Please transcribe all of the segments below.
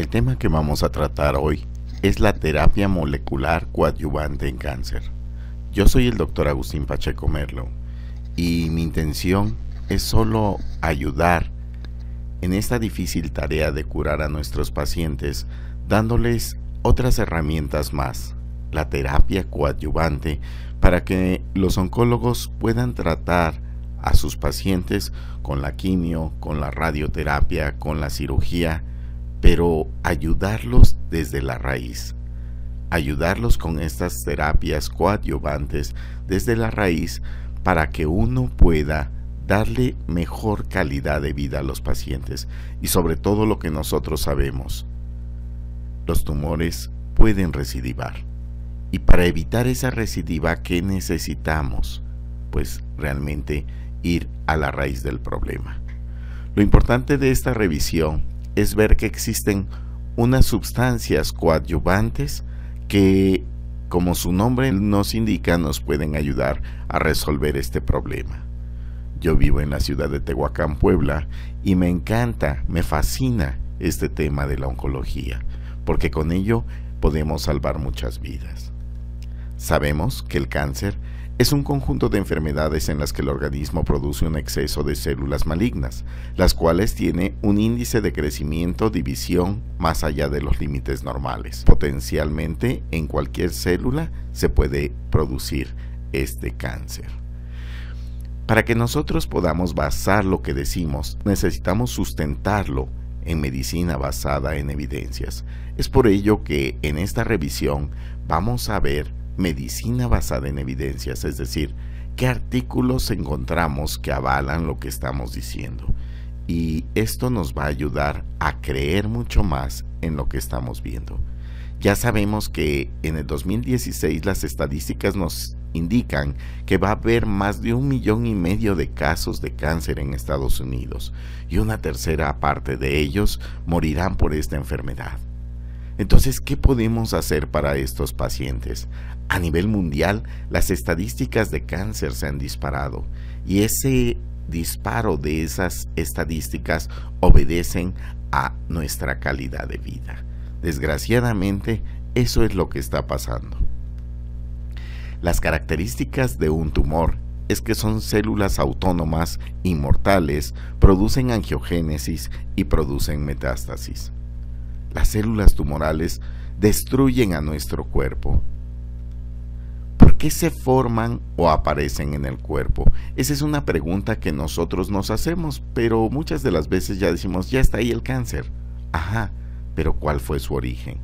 El tema que vamos a tratar hoy es la terapia molecular coadyuvante en cáncer. Yo soy el Dr. Agustín Pacheco Merlo y mi intención es solo ayudar en esta difícil tarea de curar a nuestros pacientes, dándoles otras herramientas más, la terapia coadyuvante, para que los oncólogos puedan tratar a sus pacientes con la quimio, con la radioterapia, con la cirugía, pero ayudarlos desde la raíz, ayudarlos con estas terapias coadyuvantes desde la raíz para que uno pueda darle mejor calidad de vida a los pacientes y sobre todo lo que nosotros sabemos, los tumores pueden recidivar y para evitar esa recidiva, ¿qué necesitamos? Pues realmente ir a la raíz del problema. Lo importante de esta revisión es ver que existen unas sustancias coadyuvantes que, como su nombre nos indica, nos pueden ayudar a resolver este problema. Yo vivo en la ciudad de Tehuacán, Puebla, y me encanta, me fascina este tema de la oncología, porque con ello podemos salvar muchas vidas. Sabemos que el cáncer es un conjunto de enfermedades en las que el organismo produce un exceso de células malignas, las cuales tienen un índice de crecimiento, división más allá de los límites normales. Potencialmente en cualquier célula se puede producir este cáncer. Para que nosotros podamos basar lo que decimos, necesitamos sustentarlo en medicina basada en evidencias. Es por ello que en esta revisión vamos a ver medicina basada en evidencias, es decir, qué artículos encontramos que avalan lo que estamos diciendo. Y esto nos va a ayudar a creer mucho más en lo que estamos viendo. Ya sabemos que en el 2016 las estadísticas nos indican que va a haber más de 1,5 millones de casos de cáncer en Estados Unidos y una tercera parte de ellos morirán por esta enfermedad. Entonces, ¿qué podemos hacer para estos pacientes? A nivel mundial, las estadísticas de cáncer se han disparado y ese disparo de esas estadísticas obedecen a nuestra calidad de vida. Desgraciadamente, eso es lo que está pasando. Las características de un tumor es que son células autónomas, inmortales, producen angiogénesis y producen metástasis. Las células tumorales destruyen a nuestro cuerpo. ¿Por qué se forman o aparecen en el cuerpo? Esa es una pregunta que nosotros nos hacemos, pero muchas de las veces ya decimos, ya está ahí el cáncer. Ajá, pero ¿cuál fue su origen?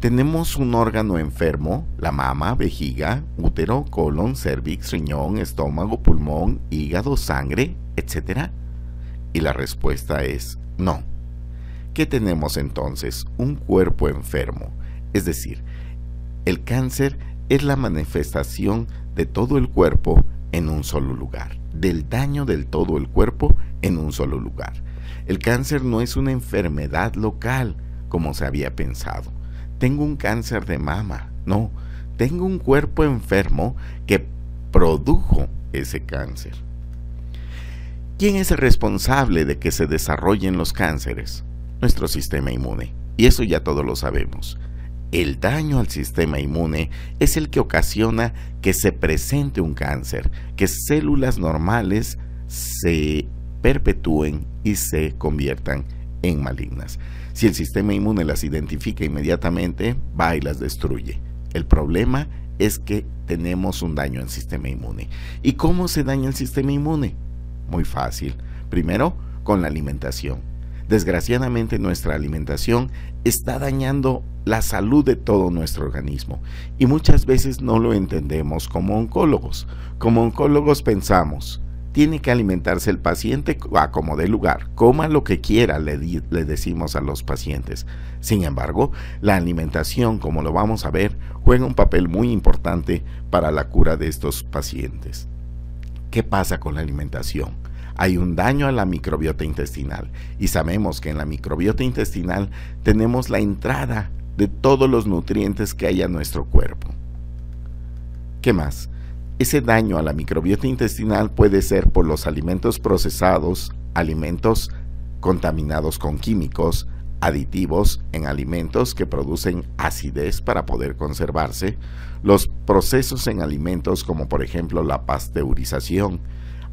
Tenemos un órgano enfermo, la mama, vejiga, útero, colon, cervix, riñón, estómago, pulmón, hígado, sangre, etc. Y la respuesta es no. ¿Qué tenemos entonces? Un cuerpo enfermo, es decir, el cáncer es la manifestación de todo el cuerpo en un solo lugar, del daño del todo el cuerpo en un solo lugar. El cáncer no es una enfermedad local, como se había pensado. Tengo un cáncer de mama, no, tengo un cuerpo enfermo que produjo ese cáncer. ¿Quién es el responsable de que se desarrollen los cánceres? Nuestro sistema inmune, y eso ya todos lo sabemos. El daño al sistema inmune es el que ocasiona que se presente un cáncer, que células normales se perpetúen y se conviertan en malignas. Si el sistema inmune las identifica inmediatamente, va y las destruye. El problema es que tenemos un daño al sistema inmune. ¿Y cómo se daña el sistema inmune? Muy fácil. Primero, con la alimentación. Desgraciadamente nuestra alimentación está dañando la salud de todo nuestro organismo y muchas veces no lo entendemos como oncólogos. Como oncólogos pensamos, tiene que alimentarse el paciente a como dé lugar, coma lo que quiera, le decimos a los pacientes. Sin embargo, la alimentación, como lo vamos a ver, juega un papel muy importante para la cura de estos pacientes. ¿Qué pasa con la alimentación? Hay un daño a la microbiota intestinal y sabemos que en la microbiota intestinal tenemos la entrada de todos los nutrientes que hay en nuestro cuerpo. ¿Qué más? Ese daño a la microbiota intestinal puede ser por los alimentos procesados, alimentos contaminados con químicos, aditivos en alimentos que producen acidez para poder conservarse, los procesos en alimentos como por ejemplo la pasteurización,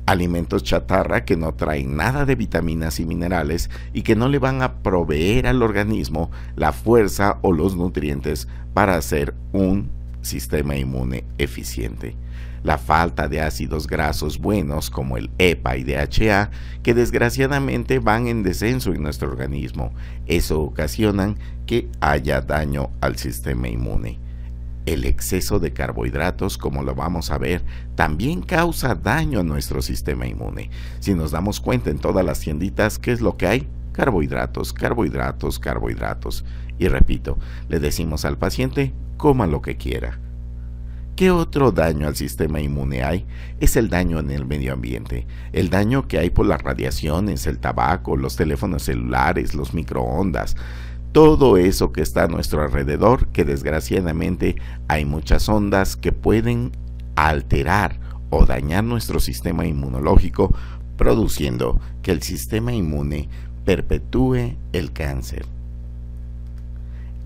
alimentos chatarra que no traen nada de vitaminas y minerales y que no le van a proveer al organismo la fuerza o los nutrientes para hacer un sistema inmune eficiente. La falta de ácidos grasos buenos como el EPA y DHA, que desgraciadamente van en descenso en nuestro organismo. Eso ocasiona que haya daño al sistema inmune. El exceso de carbohidratos, como lo vamos a ver, también causa daño a nuestro sistema inmune. Si nos damos cuenta en todas las tienditas, ¿qué es lo que hay? Carbohidratos, carbohidratos, carbohidratos. Y repito, le decimos al paciente, coma lo que quiera. ¿Qué otro daño al sistema inmune hay? Es el daño en el medio ambiente, el daño que hay por las radiaciones, el tabaco, los teléfonos celulares, los microondas, todo eso que está a nuestro alrededor, que desgraciadamente hay muchas ondas que pueden alterar o dañar nuestro sistema inmunológico, produciendo que el sistema inmune perpetúe el cáncer.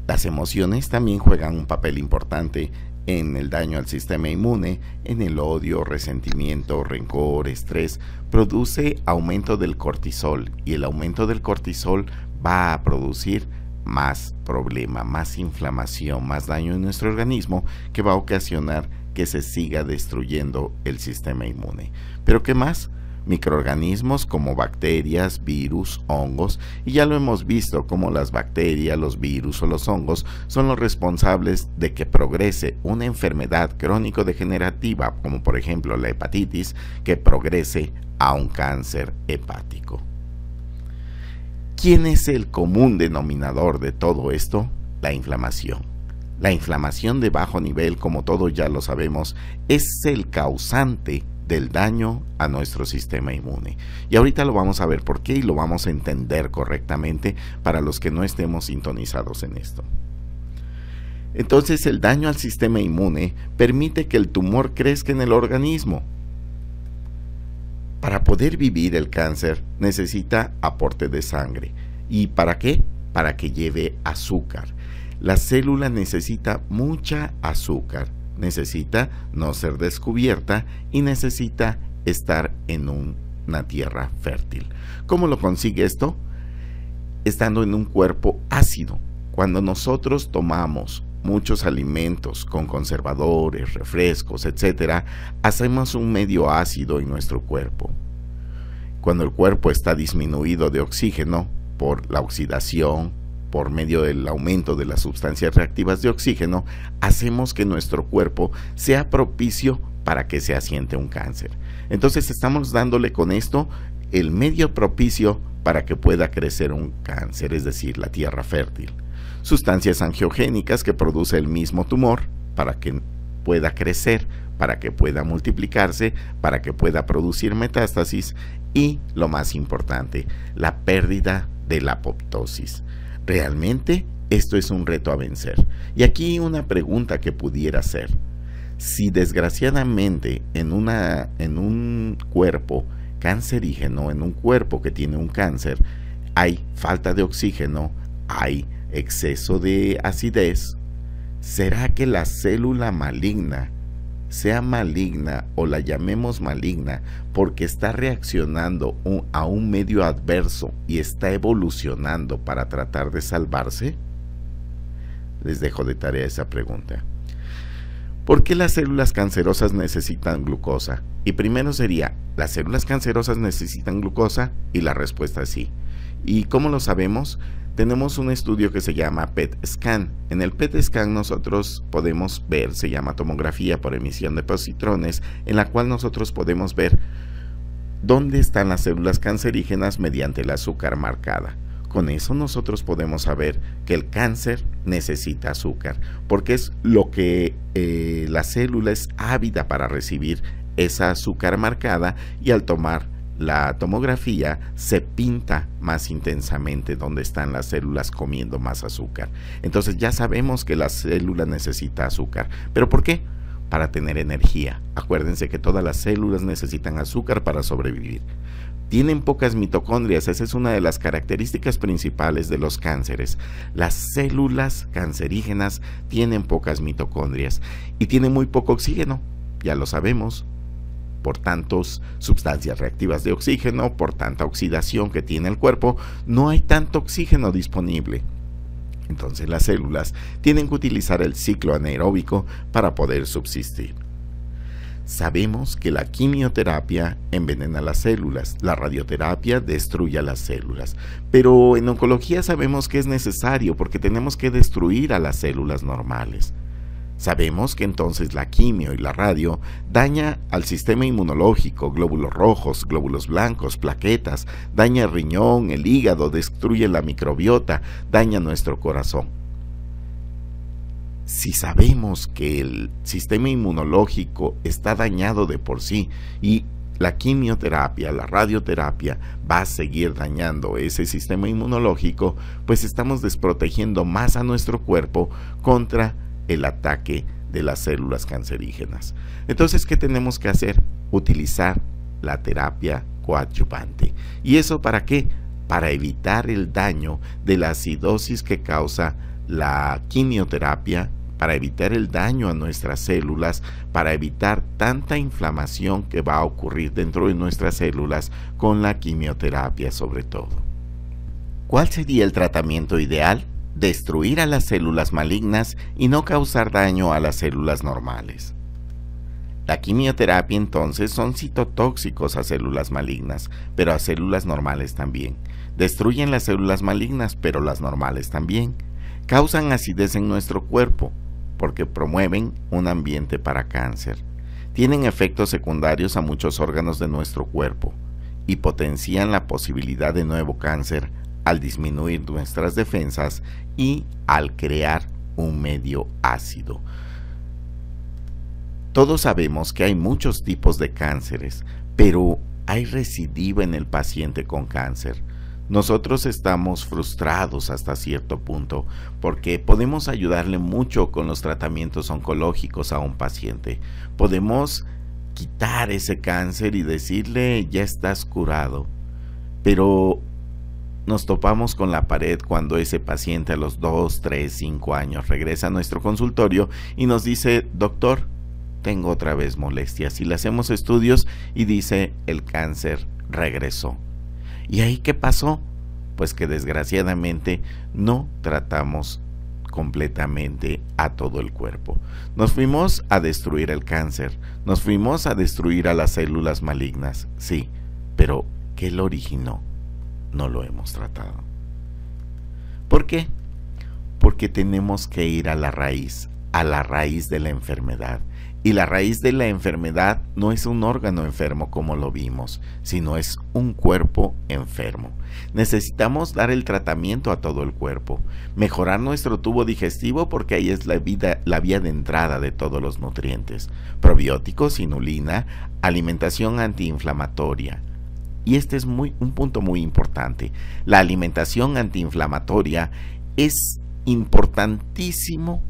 Las emociones también juegan un papel importante en el daño al sistema inmune, en el odio, resentimiento, rencor, estrés, produce aumento del cortisol y el aumento del cortisol va a producir más problema, más inflamación, más daño en nuestro organismo que va a ocasionar que se siga destruyendo el sistema inmune. ¿Pero qué más? Microorganismos como bacterias, virus, hongos, y ya lo hemos visto como las bacterias, los virus o los hongos son los responsables de que progrese una enfermedad crónico-degenerativa, como por ejemplo la hepatitis, que progrese a un cáncer hepático. ¿Quién es el común denominador de todo esto? La inflamación. La inflamación de bajo nivel, como todos ya lo sabemos, es el causante del daño a nuestro sistema inmune. Y ahorita lo vamos a ver por qué y lo vamos a entender correctamente para los que no estemos sintonizados en esto. Entonces, el daño al sistema inmune permite que el tumor crezca en el organismo. Para poder vivir el cáncer necesita aporte de sangre. ¿Y para qué? Para que lleve azúcar. La célula necesita mucha azúcar. Necesita no ser descubierta y necesita estar en una tierra fértil. ¿Cómo lo consigue esto? Estando en un cuerpo ácido. Cuando nosotros tomamos muchos alimentos con conservadores, refrescos, etc., hacemos un medio ácido en nuestro cuerpo. Cuando el cuerpo está disminuido de oxígeno por la oxidación, por medio del aumento de las sustancias reactivas de oxígeno, hacemos que nuestro cuerpo sea propicio para que se asiente un cáncer. Entonces estamos dándole con esto el medio propicio para que pueda crecer un cáncer, es decir, la tierra fértil. Sustancias angiogénicas que produce el mismo tumor para que pueda crecer, para que pueda multiplicarse, para que pueda producir metástasis y, lo más importante, la pérdida de la apoptosis. Realmente esto es un reto a vencer. Y aquí una pregunta que pudiera ser: si desgraciadamente en un cuerpo cancerígeno, en un cuerpo que tiene un cáncer, hay falta de oxígeno, hay exceso de acidez, ¿será que la célula maligna sea maligna o la llamemos maligna porque está reaccionando a un medio adverso y está evolucionando para tratar de salvarse? Les dejo de tarea esa pregunta. ¿Por qué las células cancerosas necesitan glucosa? Y primero sería, ¿las células cancerosas necesitan glucosa? Y la respuesta es sí. ¿Y cómo lo sabemos? Tenemos un estudio que se llama PET scan. En el PET scan nosotros podemos ver, se llama tomografía por emisión de positrones, en la cual nosotros podemos ver dónde están las células cancerígenas mediante el azúcar marcada. Con eso nosotros podemos saber que el cáncer necesita azúcar, porque es lo que la célula es ávida para recibir esa azúcar marcada, y al tomar la tomografía se pinta más intensamente donde están las células comiendo más azúcar. Entonces ya sabemos que la célula necesita azúcar. ¿Pero por qué? Para tener energía. Acuérdense que todas las células necesitan azúcar para sobrevivir. tienen pocas mitocondrias. Esa es una de las características principales de los cánceres. Las células cancerígenas tienen pocas mitocondrias y tienen muy poco oxígeno, ya lo sabemos, por tantas sustancias reactivas de oxígeno, por tanta oxidación que tiene el cuerpo, no hay tanto oxígeno disponible. Entonces las células tienen que utilizar el ciclo anaeróbico para poder subsistir. Sabemos que la quimioterapia envenena las células, la radioterapia destruye a las células, pero en oncología sabemos que es necesario porque tenemos que destruir a las células normales. Sabemos que entonces la quimio y la radio daña al sistema inmunológico, glóbulos rojos, glóbulos blancos, plaquetas, daña el riñón, el hígado, destruye la microbiota, daña nuestro corazón. Si sabemos que el sistema inmunológico está dañado de por sí y la quimioterapia, la radioterapia va a seguir dañando ese sistema inmunológico, pues estamos desprotegiendo más a nuestro cuerpo contra el ataque de las células cancerígenas. Entonces, ¿qué tenemos que hacer? Utilizar la terapia coadyuvante. ¿Y eso para qué? Para evitar el daño de la acidosis que causa la quimioterapia, para evitar el daño a nuestras células, para evitar tanta inflamación que va a ocurrir dentro de nuestras células con la quimioterapia sobre todo. ¿Cuál sería el tratamiento ideal? Destruir a las células malignas y no causar daño a las células normales. La quimioterapia entonces son citotóxicos a células malignas, pero a células normales también. Destruyen las células malignas, pero las normales también. Causan acidez en nuestro cuerpo, porque promueven un ambiente para cáncer. Tienen efectos secundarios a muchos órganos de nuestro cuerpo y potencian la posibilidad de nuevo cáncer al disminuir nuestras defensas y al crear un medio ácido. Todos sabemos que hay muchos tipos de cánceres, pero hay recidiva en el paciente con cáncer. Nosotros estamos frustrados hasta cierto punto porque podemos ayudarle mucho con los tratamientos oncológicos a un paciente. Podemos quitar ese cáncer y decirle ya estás curado, pero nos topamos con la pared cuando ese paciente a los 2, 3, 5 años regresa a nuestro consultorio y nos dice: doctor, tengo otra vez molestias, y le hacemos estudios y dice el cáncer regresó. ¿Y ahí qué pasó? Pues que desgraciadamente no tratamos completamente a todo el cuerpo. Nos fuimos a destruir el cáncer, nos fuimos a destruir a las células malignas, sí, pero ¿qué lo originó? No lo hemos tratado. ¿Por qué? Porque tenemos que ir a la raíz de la enfermedad. Y la raíz de la enfermedad no es un órgano enfermo como lo vimos, sino es un cuerpo enfermo. Necesitamos dar el tratamiento a todo el cuerpo, mejorar nuestro tubo digestivo porque ahí es la vía de entrada de todos los nutrientes, probióticos, inulina, alimentación antiinflamatoria. Y este es un punto muy importante. La alimentación antiinflamatoria es importantísimo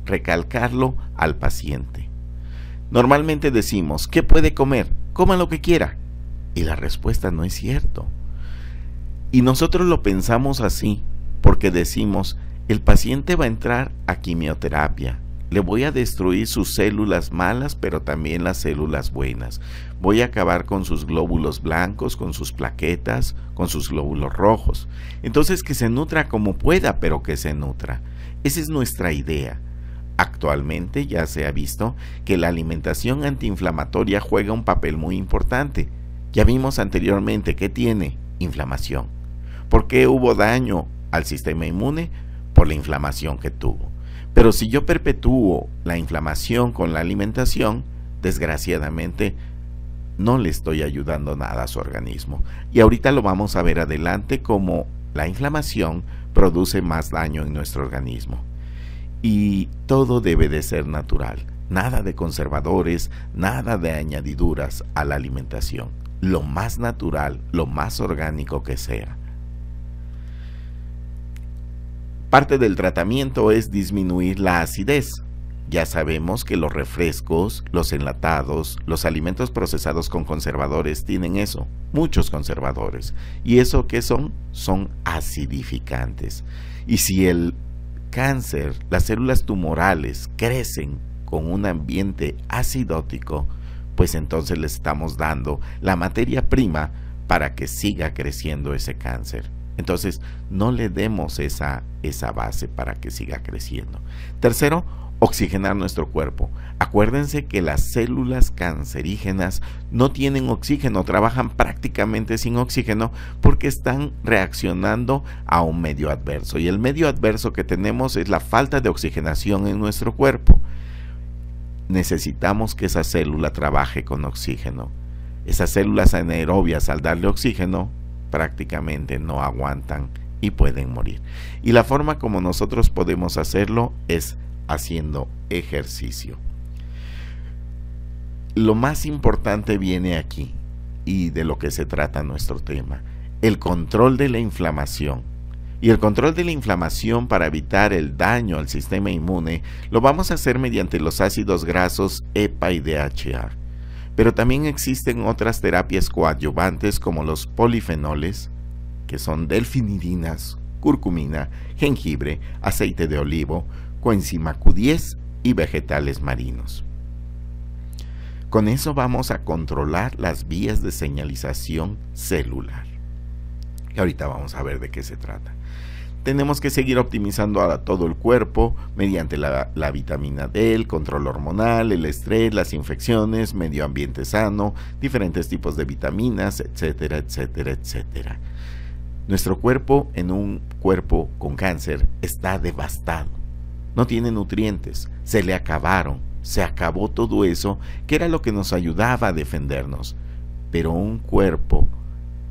recalcarlo al paciente. Normalmente decimos, ¿qué puede comer? Coma lo que quiera. Y la respuesta no es cierto. Y nosotros lo pensamos así porque decimos, el paciente va a entrar a quimioterapia. Le voy a destruir sus células malas, pero también las células buenas. Voy a acabar con sus glóbulos blancos, con sus plaquetas, con sus glóbulos rojos. Entonces que se nutra como pueda, pero que se nutra. Esa es nuestra idea. Actualmente ya se ha visto que la alimentación antiinflamatoria juega un papel muy importante. Ya vimos anteriormente que tiene inflamación. ¿Por qué hubo daño al sistema inmune? Por la inflamación que tuvo. Pero si yo perpetúo la inflamación con la alimentación, desgraciadamente no le estoy ayudando nada a su organismo. Y ahorita lo vamos a ver adelante cómo la inflamación produce más daño en nuestro organismo. Y todo debe de ser natural, nada de conservadores, nada de añadiduras a la alimentación, lo más natural, lo más orgánico que sea. Parte del tratamiento es disminuir la acidez. Ya sabemos que los refrescos, los enlatados, los alimentos procesados con conservadores tienen eso, muchos conservadores. ¿Y eso qué son? Son acidificantes. Y si el cáncer, las células tumorales crecen con un ambiente acidótico, pues entonces le estamos dando la materia prima para que siga creciendo ese cáncer. Entonces, no le demos esa base para que siga creciendo. Tercero, oxigenar nuestro cuerpo. Acuérdense que las células cancerígenas no tienen oxígeno, trabajan prácticamente sin oxígeno porque están reaccionando a un medio adverso. Y el medio adverso que tenemos es la falta de oxigenación en nuestro cuerpo. Necesitamos que esa célula trabaje con oxígeno. Esas células anaerobias, al darle oxígeno, prácticamente no aguantan y pueden morir. Y la forma como nosotros podemos hacerlo es haciendo ejercicio. Lo más importante viene aquí, y de lo que se trata nuestro tema: el control de la inflamación. Y el control de la inflamación, para evitar el daño al sistema inmune, lo vamos a hacer mediante los ácidos grasos EPA y DHA. Pero también existen otras terapias coadyuvantes como los polifenoles, que son delfinidinas, curcumina, jengibre, aceite de olivo, coenzima Q10 y vegetales marinos. Con eso vamos a controlar las vías de señalización celular. Y ahorita vamos a ver de qué se trata. Tenemos que seguir optimizando a todo el cuerpo mediante la vitamina D, el control hormonal, el estrés, las infecciones, medio ambiente sano, diferentes tipos de vitaminas, etcétera, etcétera, etcétera. Nuestro cuerpo, en un cuerpo con cáncer, está devastado. No tiene nutrientes, se le acabaron, se acabó todo eso que era lo que nos ayudaba a defendernos. Pero un cuerpo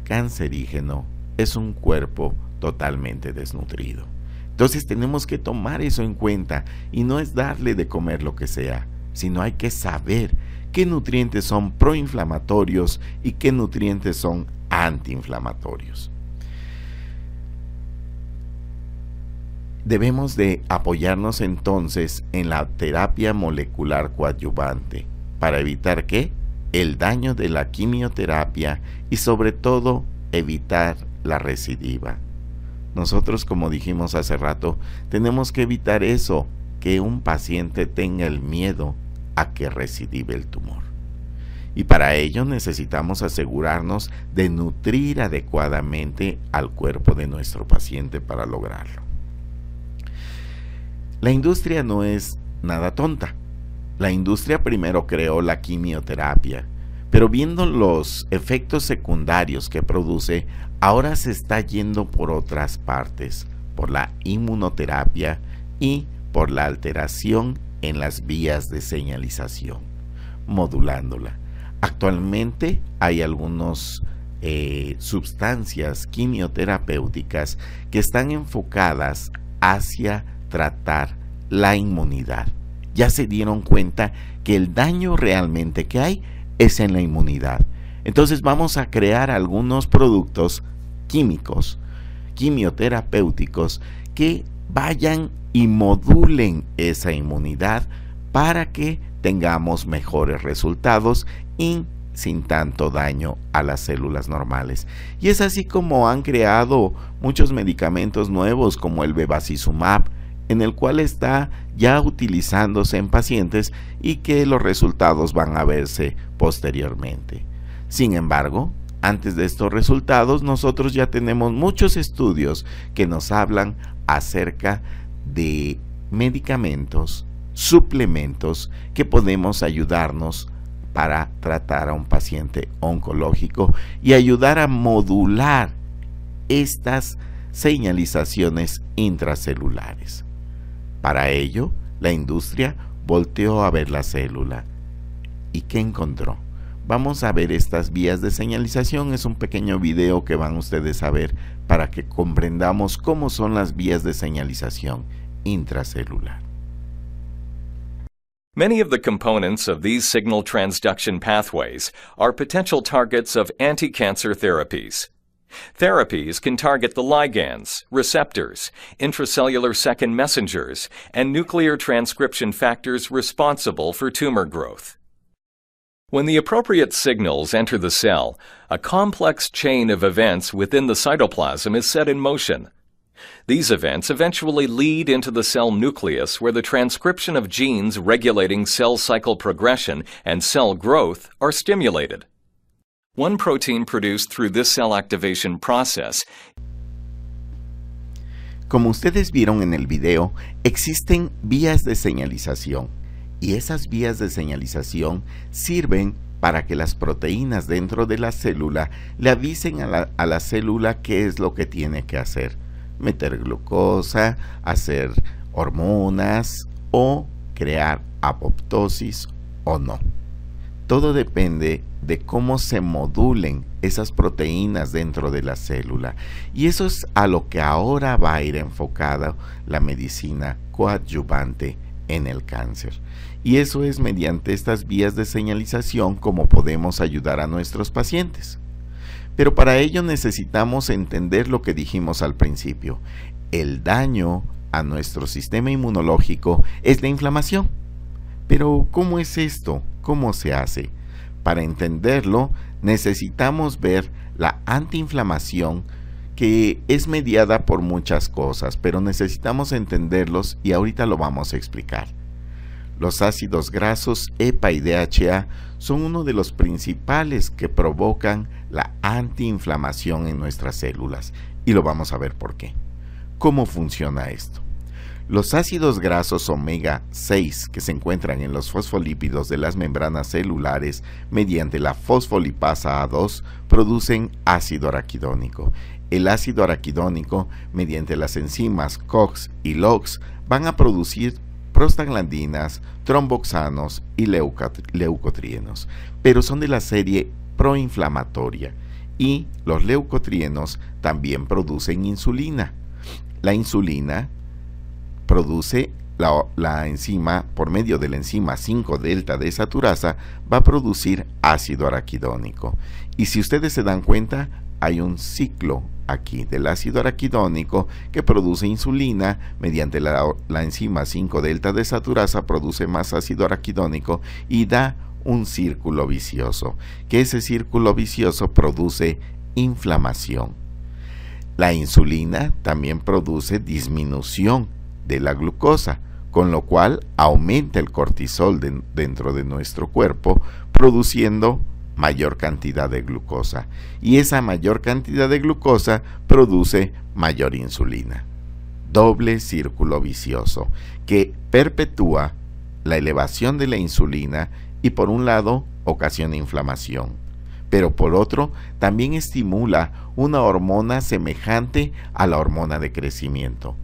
cancerígeno es un cuerpo totalmente desnutrido. Entonces tenemos que tomar eso en cuenta, y no es darle de comer lo que sea, sino hay que saber qué nutrientes son proinflamatorios y qué nutrientes son antiinflamatorios. Debemos de apoyarnos entonces en la terapia molecular coadyuvante para evitar ¿qué? El daño de la quimioterapia y sobre todo evitar la recidiva. Nosotros, como dijimos hace rato, tenemos que evitar eso, que un paciente tenga el miedo a que recidive el tumor. Y para ello necesitamos asegurarnos de nutrir adecuadamente al cuerpo de nuestro paciente para lograrlo. La industria no es nada tonta. La industria primero creó la quimioterapia, pero viendo los efectos secundarios que produce, ahora se está yendo por otras partes, por la inmunoterapia y por la alteración en las vías de señalización, modulándola. Actualmente hay algunas sustancias quimioterapéuticas que están enfocadas hacia tratar la inmunidad. Ya se dieron cuenta que el daño realmente que hay es en la inmunidad. Entonces vamos a crear algunos productos químicos, quimioterapéuticos, que vayan y modulen esa inmunidad para que tengamos mejores resultados y sin tanto daño a las células normales. Y es así como han creado muchos medicamentos nuevos como el bevacizumab, en el cual está ya utilizándose en pacientes y que los resultados van a verse posteriormente. Sin embargo, antes de estos resultados, nosotros ya tenemos muchos estudios que nos hablan acerca de medicamentos, suplementos que podemos ayudarnos para tratar a un paciente oncológico y ayudar a modular estas señalizaciones intracelulares. Para ello, la industria volteó a ver la célula. ¿Y qué encontró? Vamos a ver estas vías de señalización. Es un pequeño video que van ustedes a ver para que comprendamos cómo son las vías de señalización intracelular. Many of the components of these signal transduction pathways are potential targets of anti-cancer therapies. Therapies can target the ligands, receptors, intracellular second messengers, and nuclear transcription factors responsible for tumor growth. When the appropriate signals enter the cell, a complex chain of events within the cytoplasm is set in motion. These events eventually lead into the cell nucleus, where the transcription of genes regulating cell cycle progression and cell growth are stimulated. One protein produced through this cell activation process. Como ustedes vieron en el video, existen vías de señalización, y esas vías de señalización sirven para que las proteínas dentro de la célula le avisen a la célula qué es lo que tiene que hacer. Meter glucosa, hacer hormonas o crear apoptosis o no. Todo depende de cómo se modulen esas proteínas dentro de la célula, y eso es a lo que ahora va a ir enfocada la medicina coadyuvante en el cáncer. Y eso es mediante estas vías de señalización como podemos ayudar a nuestros pacientes. Pero para ello necesitamos entender lo que dijimos al principio. El daño a nuestro sistema inmunológico es la inflamación. Pero ¿cómo es esto? ¿Cómo se hace? Para entenderlo, necesitamos ver la antiinflamación, que es mediada por muchas cosas, pero necesitamos entenderlos y ahorita lo vamos a explicar. Los ácidos grasos EPA y DHA son uno de los principales que provocan la antiinflamación en nuestras células, y lo vamos a ver por qué. ¿Cómo funciona esto? Los ácidos grasos omega 6 que se encuentran en los fosfolípidos de las membranas celulares mediante la fosfolipasa A2 producen ácido araquidónico. El ácido araquidónico, mediante las enzimas COX y LOX, van a producir prostaglandinas, tromboxanos y leucotrienos, pero son de la serie proinflamatoria, y los leucotrienos también producen insulina. La insulina produce la enzima, por medio de la enzima 5-delta desaturasa, va a producir ácido araquidónico. Y si ustedes se dan cuenta, hay un ciclo aquí del ácido araquidónico que produce insulina, mediante la enzima 5-delta desaturasa produce más ácido araquidónico y da un círculo vicioso, que ese círculo vicioso produce inflamación. La insulina también produce disminución de la glucosa, con lo cual aumenta el cortisol dentro de nuestro cuerpo, produciendo mayor cantidad de glucosa, y esa mayor cantidad de glucosa produce mayor insulina. Doble círculo vicioso que perpetúa la elevación de la insulina y por un lado ocasiona inflamación, pero por otro también estimula una hormona semejante a la hormona de crecimiento.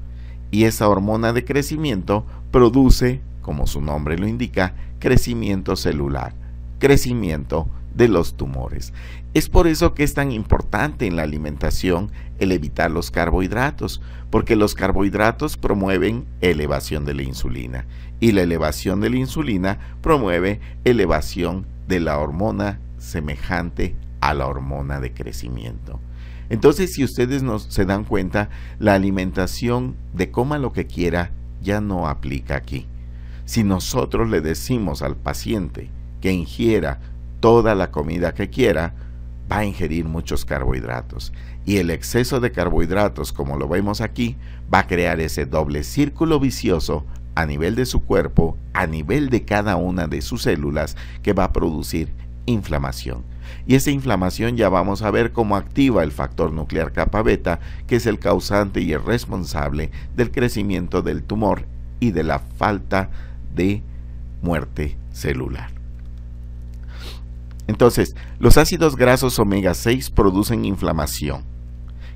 Y esa hormona de crecimiento produce, como su nombre lo indica, crecimiento celular, crecimiento de los tumores. Es por eso que es tan importante en la alimentación el evitar los carbohidratos, porque los carbohidratos promueven elevación de la insulina, y la elevación de la insulina promueve elevación de la hormona semejante a la hormona de crecimiento. Entonces, si ustedes se dan cuenta, la alimentación de coma lo que quiera ya no aplica aquí. Si nosotros le decimos al paciente que ingiera toda la comida que quiera, va a ingerir muchos carbohidratos. Y el exceso de carbohidratos, como lo vemos aquí, va a crear ese doble círculo vicioso a nivel de su cuerpo, a nivel de cada una de sus células, que va a producir inflamación. Y esa inflamación ya vamos a ver cómo activa el factor nuclear kappa beta, que es el causante y el responsable del crecimiento del tumor y de la falta de muerte celular. Entonces, los ácidos grasos omega 6 producen inflamación.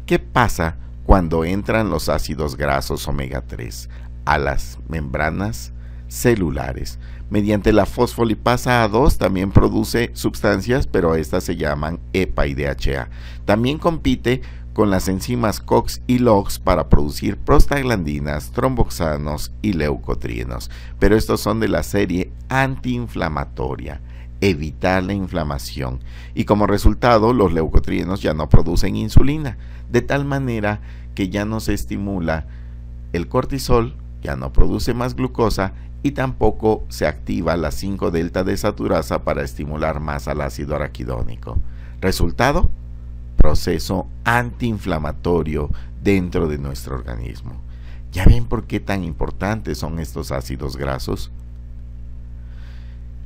¿Qué pasa cuando entran los ácidos grasos omega 3 a las membranas celulares? Mediante la fosfolipasa A2 también produce sustancias, pero estas se llaman EPA y DHA. También compite con las enzimas COX y LOX para producir prostaglandinas, tromboxanos y leucotrienos, pero estos son de la serie antiinflamatoria. evitar la inflamación, y como resultado los leucotrienos ya no producen insulina, de tal manera que ya no se estimula el cortisol, ya no produce más glucosa y tampoco se activa la 5-delta desaturasa para estimular más al ácido araquidónico. Resultado: proceso antiinflamatorio dentro de nuestro organismo. ¿Ya ven por qué tan importantes son estos ácidos grasos?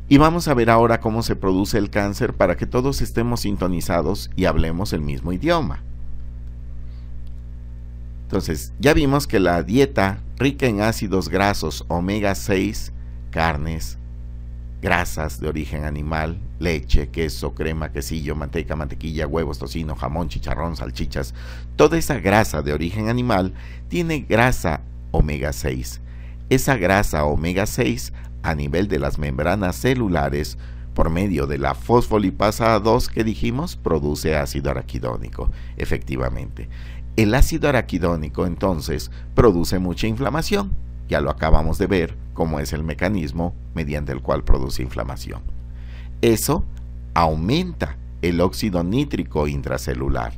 Y vamos a ver ahora cómo se produce el cáncer para que todos estemos sintonizados y hablemos el mismo idioma. Entonces, ya vimos que la dieta rica en ácidos grasos omega 6, carnes, grasas de origen animal, leche, queso, crema, quesillo, manteca, mantequilla, huevos, tocino, jamón, chicharrón, salchichas, toda esa grasa de origen animal tiene grasa omega 6. Esa grasa omega 6 a nivel de las membranas celulares, por medio de la fosfolipasa 2 que dijimos, produce ácido araquidónico, efectivamente. El ácido araquidónico entonces produce mucha inflamación. Ya lo acabamos de ver cómo es el mecanismo mediante el cual produce inflamación. Eso aumenta el óxido nítrico intracelular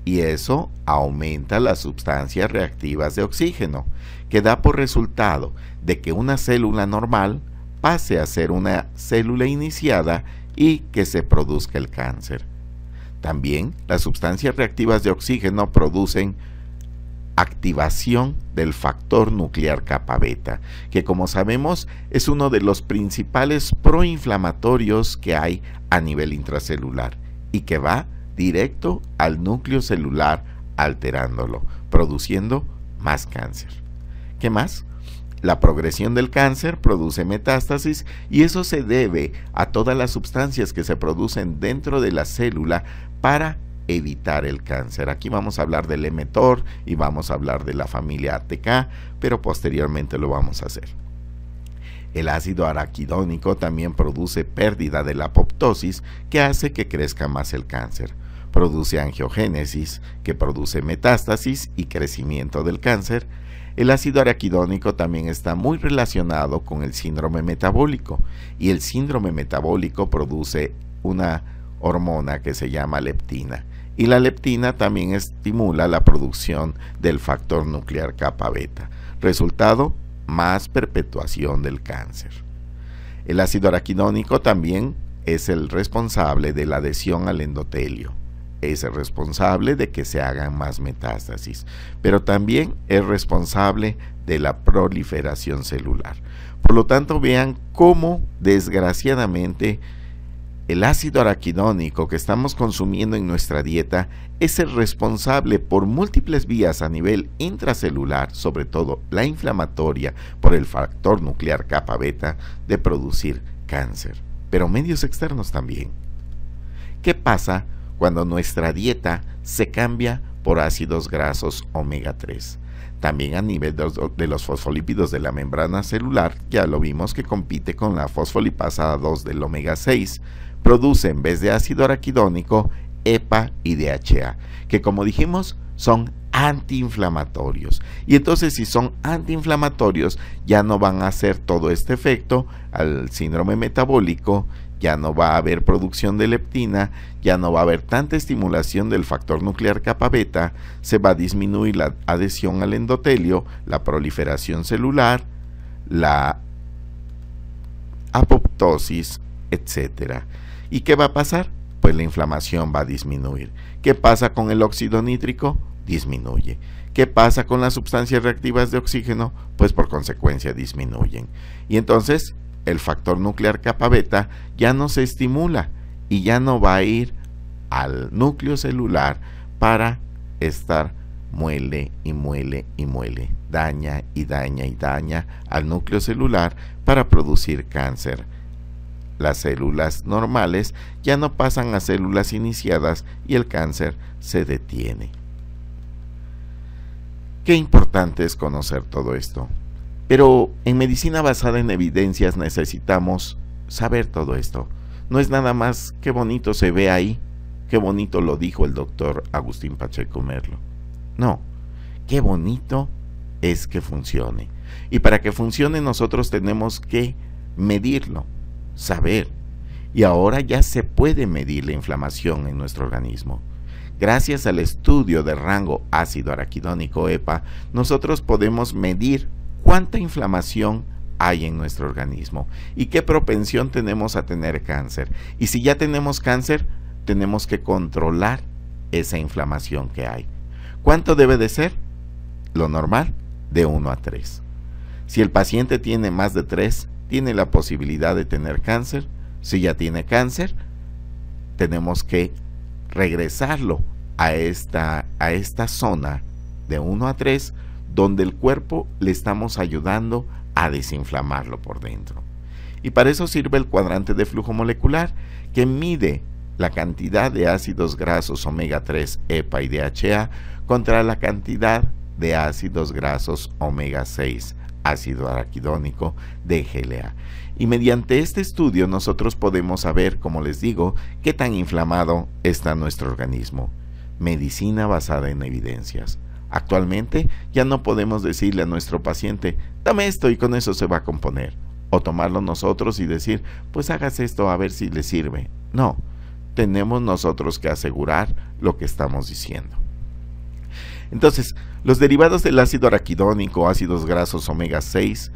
y eso aumenta las sustancias reactivas de oxígeno, que da por resultado de que una célula normal pase a ser una célula iniciada y que se produzca el cáncer. También las sustancias reactivas de oxígeno producen activación del factor nuclear kappa beta, que como sabemos es uno de los principales proinflamatorios que hay a nivel intracelular y que va directo al núcleo celular alterándolo, produciendo más cáncer. ¿Qué más? La progresión del cáncer produce metástasis y eso se debe a todas las sustancias que se producen dentro de la célula para evitar el cáncer. Aquí vamos a hablar del mTOR y vamos a hablar de la familia ATK, pero posteriormente lo vamos a hacer. El ácido araquidónico también produce pérdida de la apoptosis, que hace que crezca más el cáncer. Produce angiogénesis, que produce metástasis y crecimiento del cáncer. El ácido araquidónico también está muy relacionado con el síndrome metabólico, y el síndrome metabólico produce una hormona que se llama leptina, y la leptina también estimula la producción del factor nuclear kappa beta. Resultado: más perpetuación del cáncer. El ácido araquidónico también es el responsable de la adhesión al endotelio, es el responsable de que se hagan más metástasis, pero también es responsable de la proliferación celular. Por lo tanto, vean cómo desgraciadamente el ácido araquidónico que estamos consumiendo en nuestra dieta es el responsable por múltiples vías a nivel intracelular, sobre todo la inflamatoria por el factor nuclear kappa beta, de producir cáncer, pero medios externos también. ¿Qué pasa cuando nuestra dieta se cambia por ácidos grasos omega 3? También a nivel de los fosfolípidos de la membrana celular, ya lo vimos que compite con la fosfolipasa 2 del omega 6, produce en vez de ácido araquidónico EPA y DHA, que como dijimos son antiinflamatorios. Y entonces, si son antiinflamatorios, ya no van a hacer todo este efecto al síndrome metabólico, ya no va a haber producción de leptina, ya no va a haber tanta estimulación del factor nuclear kappa beta, se va a disminuir la adhesión al endotelio, la proliferación celular, la apoptosis, etc. ¿Y qué va a pasar? Pues la inflamación va a disminuir. ¿Qué pasa con el óxido nítrico? Disminuye. ¿Qué pasa con las sustancias reactivas de oxígeno? Pues por consecuencia disminuyen. Y entonces el factor nuclear kappa beta ya no se estimula y ya no va a ir al núcleo celular para estar muele y muele y muele, daña y daña y daña al núcleo celular para producir cáncer. Las células normales ya no pasan a células iniciadas y el cáncer se detiene. Qué importante es conocer todo esto. Pero en medicina basada en evidencias necesitamos saber todo esto. No es nada más qué bonito se ve ahí, qué bonito lo dijo el doctor Agustín Pacheco Merlo. No, qué bonito es que funcione. Y para que funcione nosotros tenemos que medirlo, saber. y ahora ya se puede medir la inflamación en nuestro organismo. Gracias al estudio de rango ácido araquidónico EPA, nosotros podemos medir cuánta inflamación hay en nuestro organismo y qué propensión tenemos a tener cáncer. Y si ya tenemos cáncer, tenemos que controlar esa inflamación que hay. ¿Cuánto debe de ser? Lo normal, de 1 a 3. Si el paciente tiene más de 3, tiene la posibilidad de tener cáncer. Si ya tiene cáncer, tenemos que regresarlo a esta zona de 1 a 3, donde el cuerpo le estamos ayudando a desinflamarlo por dentro. Y para eso sirve el cuadrante de flujo molecular, que mide la cantidad de ácidos grasos omega 3, EPA y DHA contra la cantidad de ácidos grasos omega 6, ácido araquidónico, DHLA. Y mediante este estudio nosotros podemos saber, como les digo, qué tan inflamado está nuestro organismo. Medicina basada en evidencias. Actualmente ya no podemos decirle a nuestro paciente, dame esto y con eso se va a componer. O tomarlo nosotros y decir, pues hagas esto a ver si le sirve. No, tenemos nosotros que asegurar lo que estamos diciendo. Entonces, los derivados del ácido araquidónico, ácidos grasos omega 6,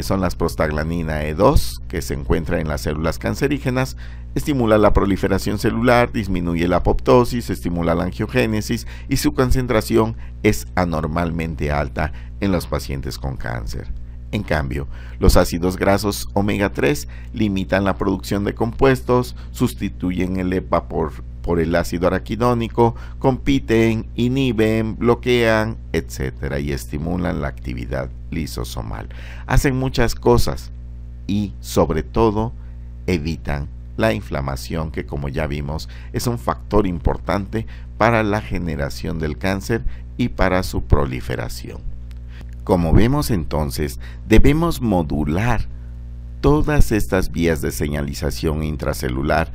son las prostaglandina E2, que se encuentra en las células cancerígenas, estimula la proliferación celular, disminuye la apoptosis, estimula la angiogénesis y su concentración es anormalmente alta en los pacientes con cáncer. En cambio, los ácidos grasos omega 3 limitan la producción de compuestos, sustituyen el EPA por el ácido araquidónico, compiten, inhiben, bloquean, etc. y estimulan la actividad lisosomal. Hacen muchas cosas y, sobre todo, evitan la inflamación, que, como ya vimos, es un factor importante para la generación del cáncer y para su proliferación. Como vemos entonces, debemos modular todas estas vías de señalización intracelular,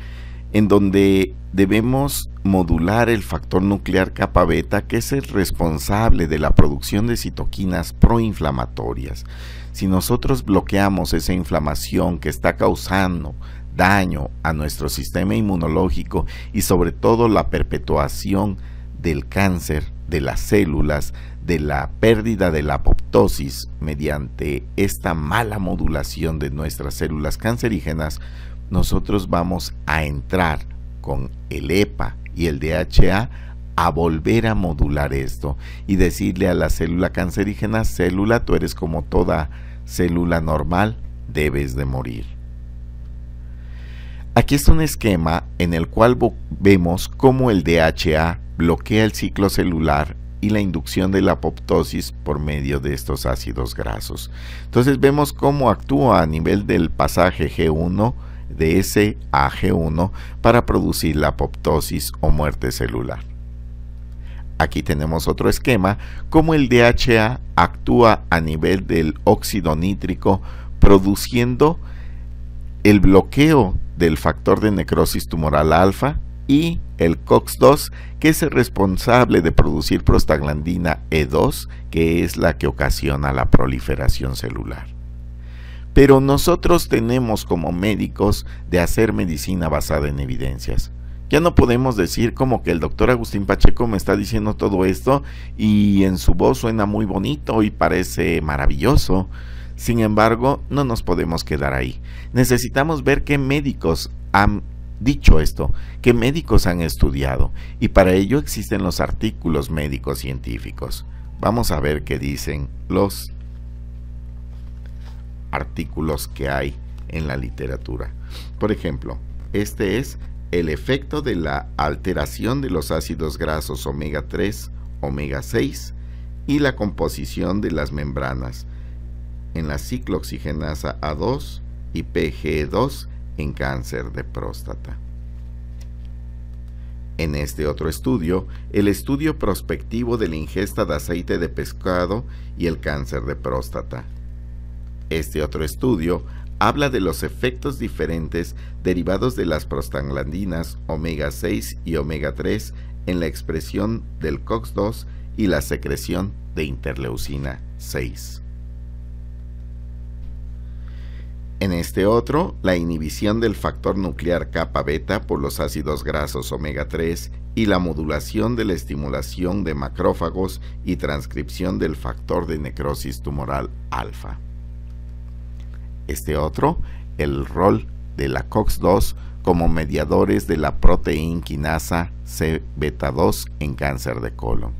en donde debemos modular el factor nuclear kappa beta, que es el responsable de la producción de citoquinas proinflamatorias. Si nosotros bloqueamos esa inflamación que está causando daño a nuestro sistema inmunológico y sobre todo la perpetuación del cáncer de las células, de la pérdida de la apoptosis mediante esta mala modulación de nuestras células cancerígenas, nosotros vamos a entrar con el EPA y el DHA a volver a modular esto y decirle a la célula cancerígena, célula, tú eres como toda célula normal, debes de morir. Aquí está un esquema en el cual vemos cómo el DHA bloquea el ciclo celular y la inducción de la apoptosis por medio de estos ácidos grasos. Entonces vemos cómo actúa a nivel del pasaje G1 de S a G1 para producir la apoptosis o muerte celular. Aquí tenemos otro esquema, cómo el DHA actúa a nivel del óxido nítrico, produciendo el bloqueo del factor de necrosis tumoral alfa y el COX-2, que es el responsable de producir prostaglandina E2, que es la que ocasiona la proliferación celular. Pero nosotros tenemos como médicos de hacer medicina basada en evidencias. Ya no podemos decir como que el doctor Agustín Pacheco me está diciendo todo esto y en su voz suena muy bonito y parece maravilloso. Sin embargo, no nos podemos quedar ahí. Necesitamos ver qué médicos han dicho esto, qué médicos han estudiado, y para ello existen los artículos médicos científicos. Vamos a ver qué dicen los artículos que hay en la literatura. Por ejemplo, este es el efecto de la alteración de los ácidos grasos omega 3, omega 6 y la composición de las membranas en la ciclooxigenasa A2 y PGE2 en cáncer de próstata. En este otro estudio, el estudio prospectivo de la ingesta de aceite de pescado y el cáncer de próstata. Este otro estudio habla de los efectos diferentes derivados de las prostaglandinas omega 6 y omega 3 en la expresión del COX-2 y la secreción de interleucina 6. En este otro, la inhibición del factor nuclear kappa beta por los ácidos grasos omega 3 y la modulación de la estimulación de macrófagos y transcripción del factor de necrosis tumoral alfa. Este otro, el rol de la COX-2 como mediadores de la proteína quinasa C-beta-2 en cáncer de colon.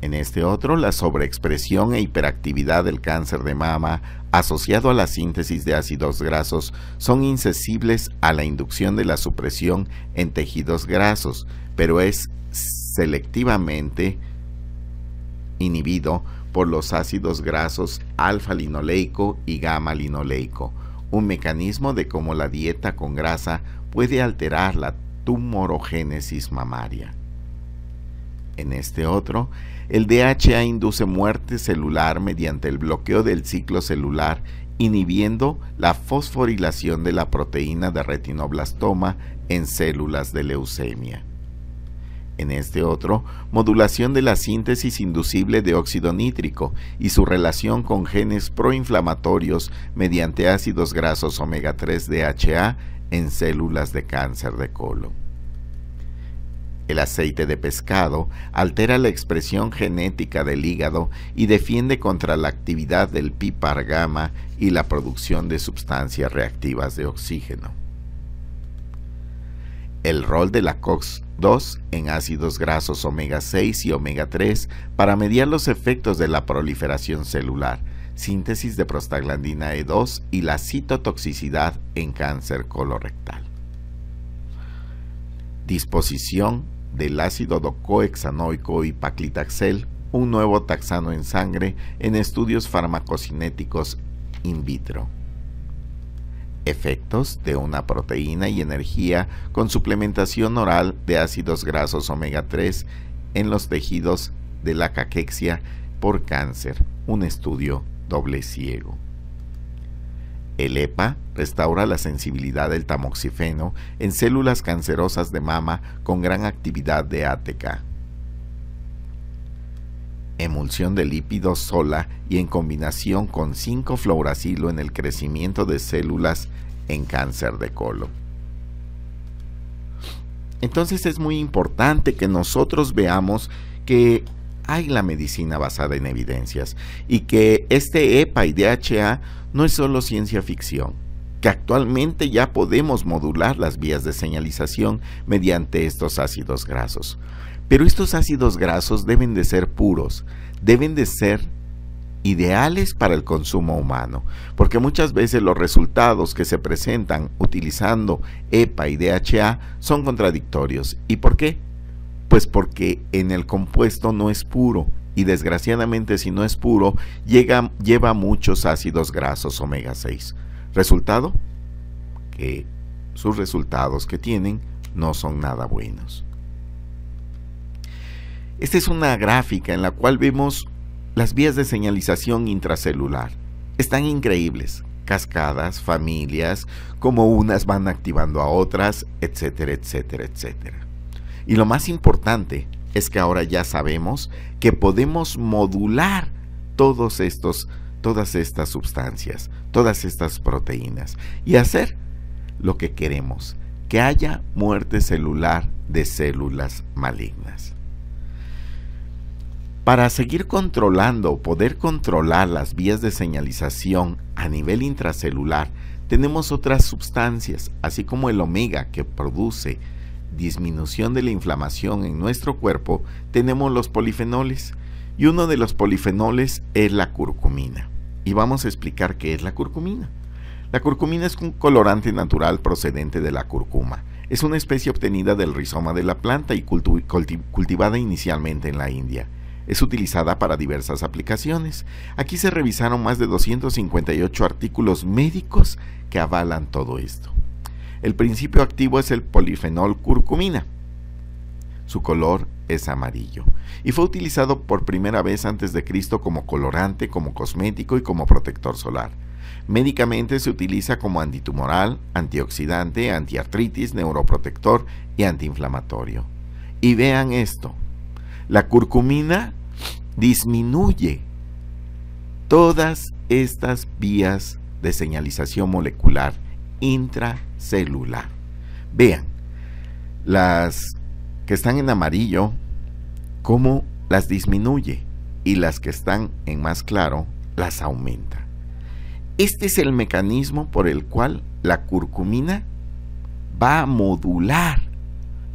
En este otro, la sobreexpresión e hiperactividad del cáncer de mama asociado a la síntesis de ácidos grasos son insensibles a la inducción de la supresión en tejidos grasos, pero es selectivamente inhibido por los ácidos grasos alfa-linoleico y gamma-linoleico, un mecanismo de cómo la dieta con grasa puede alterar la tumorogénesis mamaria. En este otro, el DHA induce muerte celular mediante el bloqueo del ciclo celular, inhibiendo la fosforilación de la proteína de retinoblastoma en células de leucemia. En este otro, modulación de la síntesis inducible de óxido nítrico y su relación con genes proinflamatorios mediante ácidos grasos omega 3 DHA en células de cáncer de colon. El aceite de pescado altera la expresión genética del hígado y defiende contra la actividad del PPAR gamma y la producción de sustancias reactivas de oxígeno. El rol de la COX-2 en ácidos grasos omega 6 y omega 3 para mediar los efectos de la proliferación celular, síntesis de prostaglandina E2 y la citotoxicidad en cáncer colorectal. Disposición del ácido docohexanoico y paclitaxel, un nuevo taxano en sangre en estudios farmacocinéticos in vitro. Efectos de una proteína y energía con suplementación oral de ácidos grasos omega 3 en los tejidos de la caquexia por cáncer, un estudio doble ciego. El EPA restaura la sensibilidad del tamoxifeno en células cancerosas de mama con gran actividad de ATK. Emulsión de lípidos sola y en combinación con 5-fluoracilo en el crecimiento de células en cáncer de colon. Entonces es muy importante que nosotros veamos que hay la medicina basada en evidencias y que este EPA y DHA no es solo ciencia ficción, que actualmente ya podemos modular las vías de señalización mediante estos ácidos grasos. Pero estos ácidos grasos deben de ser puros, deben de ser ideales para el consumo humano, porque muchas veces los resultados que se presentan utilizando EPA y DHA son contradictorios. ¿Y por qué? Pues porque en el compuesto no es puro y desgraciadamente si no es puro lleva muchos ácidos grasos omega 6. ¿Resultado? Que sus resultados que tienen no son nada buenos. Esta es una gráfica en la cual vemos las vías de señalización intracelular. Están increíbles, cascadas, familias, como unas van activando a otras, etcétera, etcétera, etcétera. Y lo más importante es que ahora ya sabemos que podemos modular todas estas sustancias, todas estas proteínas y hacer lo que queremos, que haya muerte celular de células malignas. Para seguir controlando, poder controlar las vías de señalización a nivel intracelular, tenemos otras sustancias, así como el omega que produce disminución de la inflamación en nuestro cuerpo, tenemos los polifenoles. Y uno de los polifenoles es la curcumina. Y vamos a explicar qué es la curcumina. La curcumina es un colorante natural procedente de la cúrcuma. Es una especie obtenida del rizoma de la planta y cultivada inicialmente en la India. Es utilizada para diversas aplicaciones. Aquí se revisaron más de 258 artículos médicos que avalan todo esto. El principio activo es el polifenol curcumina. Su color es amarillo y fue utilizado por primera vez antes de Cristo como colorante, como cosmético y como protector solar. Médicamente se utiliza como antitumoral, antioxidante, antiartritis, neuroprotector y antiinflamatorio. Y vean esto, la curcumina disminuye todas estas vías de señalización molecular intracelular. Vean, las que están en amarillo, cómo las disminuye, y las que están en más claro, las aumenta. Este es el mecanismo por el cual la curcumina va a modular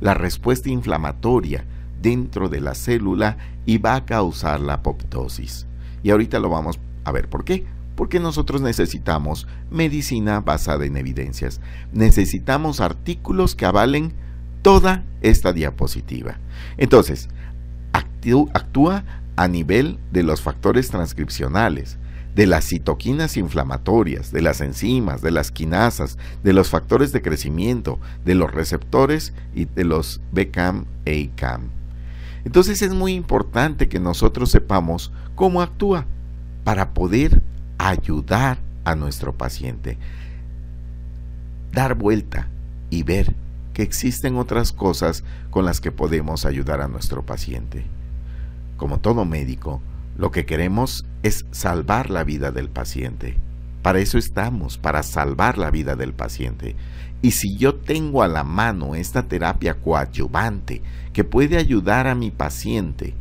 la respuesta inflamatoria dentro de la célula y va a causar la apoptosis. Y ahorita lo vamos a ver por qué. Porque nosotros necesitamos medicina basada en evidencias. Necesitamos artículos que avalen toda esta diapositiva. Entonces, actúa a nivel de los factores transcripcionales, de las citoquinas inflamatorias, de las enzimas, de las quinasas, de los factores de crecimiento, de los receptores y de los BCAM e ICAM. Entonces es muy importante que nosotros sepamos cómo actúa para poder ayudar a nuestro paciente, dar vuelta y ver que existen otras cosas con las que podemos ayudar a nuestro paciente. Como todo médico, lo que queremos es salvar la vida del paciente. Para eso estamos, para salvar la vida del paciente. Y si yo tengo a la mano esta terapia coadyuvante que puede ayudar a mi paciente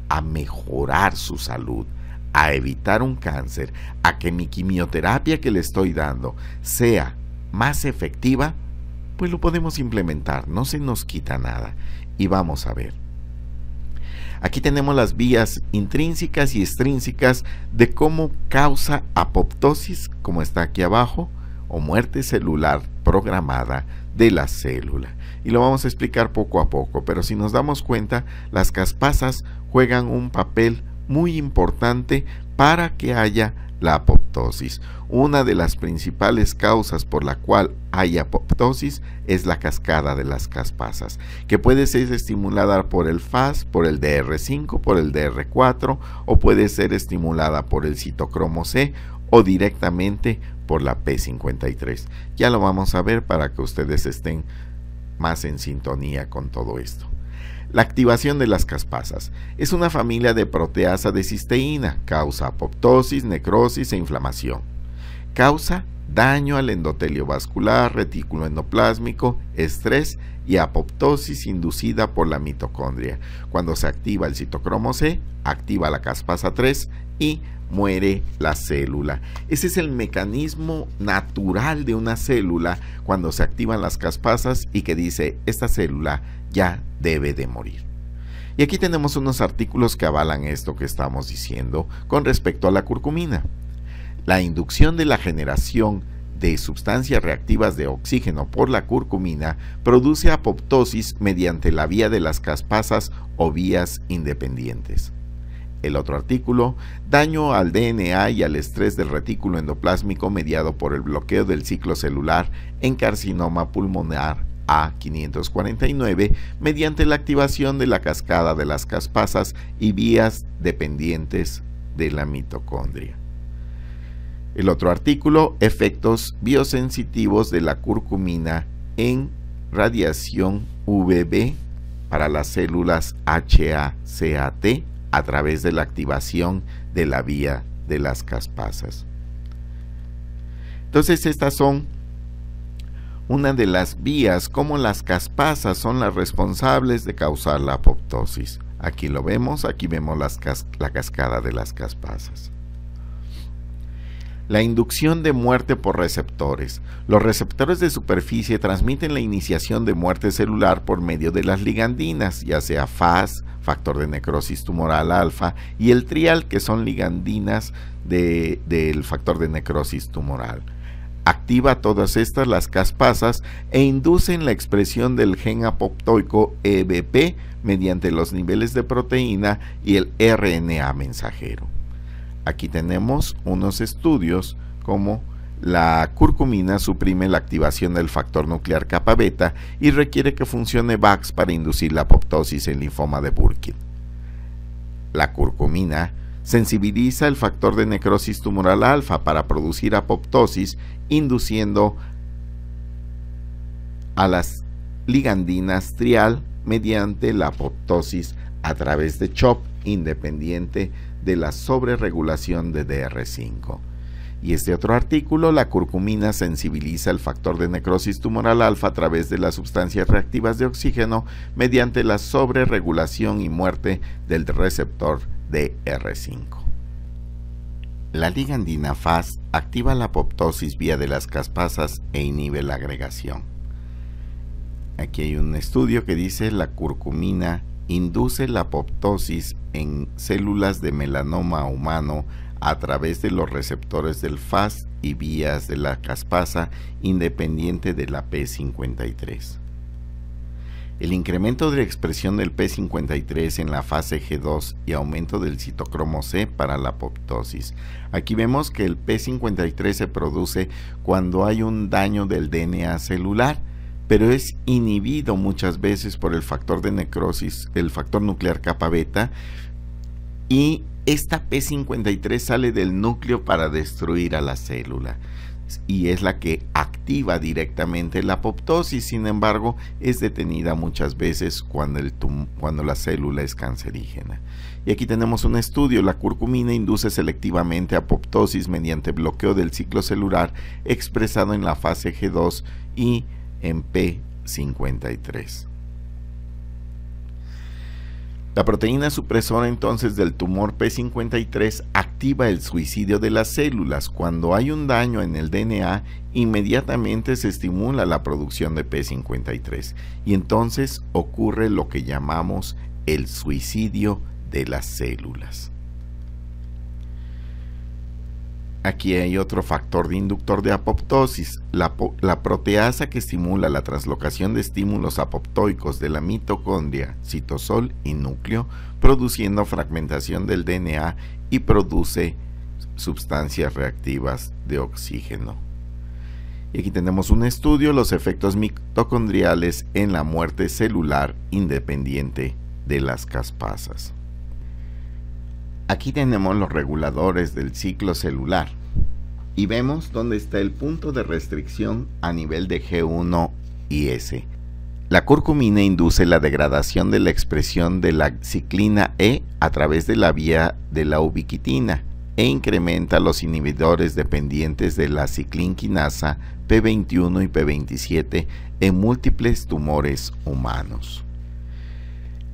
a mejorar su salud, a evitar un cáncer, a que mi quimioterapia que le estoy dando sea más efectiva, pues lo podemos implementar, no se nos quita nada. Y vamos a ver. Aquí tenemos las vías intrínsecas y extrínsecas de cómo causa apoptosis, como está aquí abajo, o muerte celular programada de la célula. Y lo vamos a explicar poco a poco, pero si nos damos cuenta, las caspasas juegan un papel muy importante para que haya la apoptosis. Una de las principales causas por la cual hay apoptosis es la cascada de las caspasas, que puede ser estimulada por el FAS, por el DR5, por el DR4, o puede ser estimulada por el citocromo C o directamente por la P53. Ya lo vamos a ver para que ustedes estén más en sintonía con todo esto. La activación de las caspasas es una familia de proteasa de cisteína, causa apoptosis, necrosis e inflamación. Causa daño al endotelio vascular, retículo endoplásmico, estrés y apoptosis inducida por la mitocondria. Cuando se activa el citocromo C, activa la caspasa 3 y muere la célula. Ese es el mecanismo natural de una célula cuando se activan las caspasas y que dice, esta célula ya debe de morir. Y aquí tenemos unos artículos que avalan esto que estamos diciendo con respecto a la curcumina. La inducción de la generación de sustancias reactivas de oxígeno por la curcumina produce apoptosis mediante la vía de las caspasas o vías independientes. El otro artículo, daño al DNA y al estrés del retículo endoplásmico mediado por el bloqueo del ciclo celular en carcinoma pulmonar A549 mediante la activación de la cascada de las caspasas y vías dependientes de la mitocondria. El otro artículo, efectos biosensitivos de la curcumina en radiación UVB para las células HACAT a través de la activación de la vía de las caspasas. Entonces estas son una de las vías como las caspasas son las responsables de causar la apoptosis. Aquí lo vemos, aquí vemos la cascada de las caspasas. La inducción de muerte por receptores. Los receptores de superficie transmiten la iniciación de muerte celular por medio de las ligandinas, ya sea FAS, factor de necrosis tumoral alfa, y el trial, que son ligandinas del factor de necrosis tumoral. Activa todas estas las caspasas e inducen la expresión del gen apoptoico EBP mediante los niveles de proteína y el RNA mensajero. Aquí tenemos unos estudios como la curcumina suprime la activación del factor nuclear kappa beta y requiere que funcione VAX para inducir la apoptosis en linfoma de Burkitt. La curcumina sensibiliza el factor de necrosis tumoral alfa para producir apoptosis, induciendo a las ligandinas trial mediante la apoptosis a través de CHOP independiente de la sobreregulación de DR5. Y este otro artículo, la curcumina sensibiliza el factor de necrosis tumoral alfa a través de las sustancias reactivas de oxígeno mediante la sobreregulación y muerte del receptor DR5. La ligandina Fas activa la apoptosis vía de las caspasas e inhibe la agregación. Aquí hay un estudio que dice la curcumina induce la apoptosis en células de melanoma humano a través de los receptores del Fas y vías de la caspasa independiente de la P53. El incremento de la expresión del P53 en la fase G2 y aumento del citocromo C para la apoptosis. Aquí vemos que el P53 se produce cuando hay un daño del DNA celular, pero es inhibido muchas veces por el factor de necrosis, el factor nuclear kappa beta, y esta P53 sale del núcleo para destruir a la célula y es la que activa directamente la apoptosis. Sin embargo, es detenida muchas veces cuando la célula es cancerígena. Y aquí tenemos un estudio. La curcumina induce selectivamente apoptosis mediante bloqueo del ciclo celular expresado en la fase G2 y en P53. La proteína supresora entonces del tumor P53 activa el suicidio de las células. Cuando hay un daño en el DNA, inmediatamente se estimula la producción de P53 y entonces ocurre lo que llamamos el suicidio de las células. Aquí hay otro factor de inductor de apoptosis, la proteasa que estimula la translocación de estímulos apoptóicos de la mitocondria, citosol y núcleo, produciendo fragmentación del DNA y produce sustancias reactivas de oxígeno. Y aquí tenemos un estudio, los efectos mitocondriales en la muerte celular independiente de las caspasas. Aquí tenemos los reguladores del ciclo celular y vemos dónde está el punto de restricción a nivel de G1 y S. La curcumina induce la degradación de la expresión de la ciclina E a través de la vía de la ubiquitina e incrementa los inhibidores dependientes de la ciclinquinasa P21 y P27 en múltiples tumores humanos.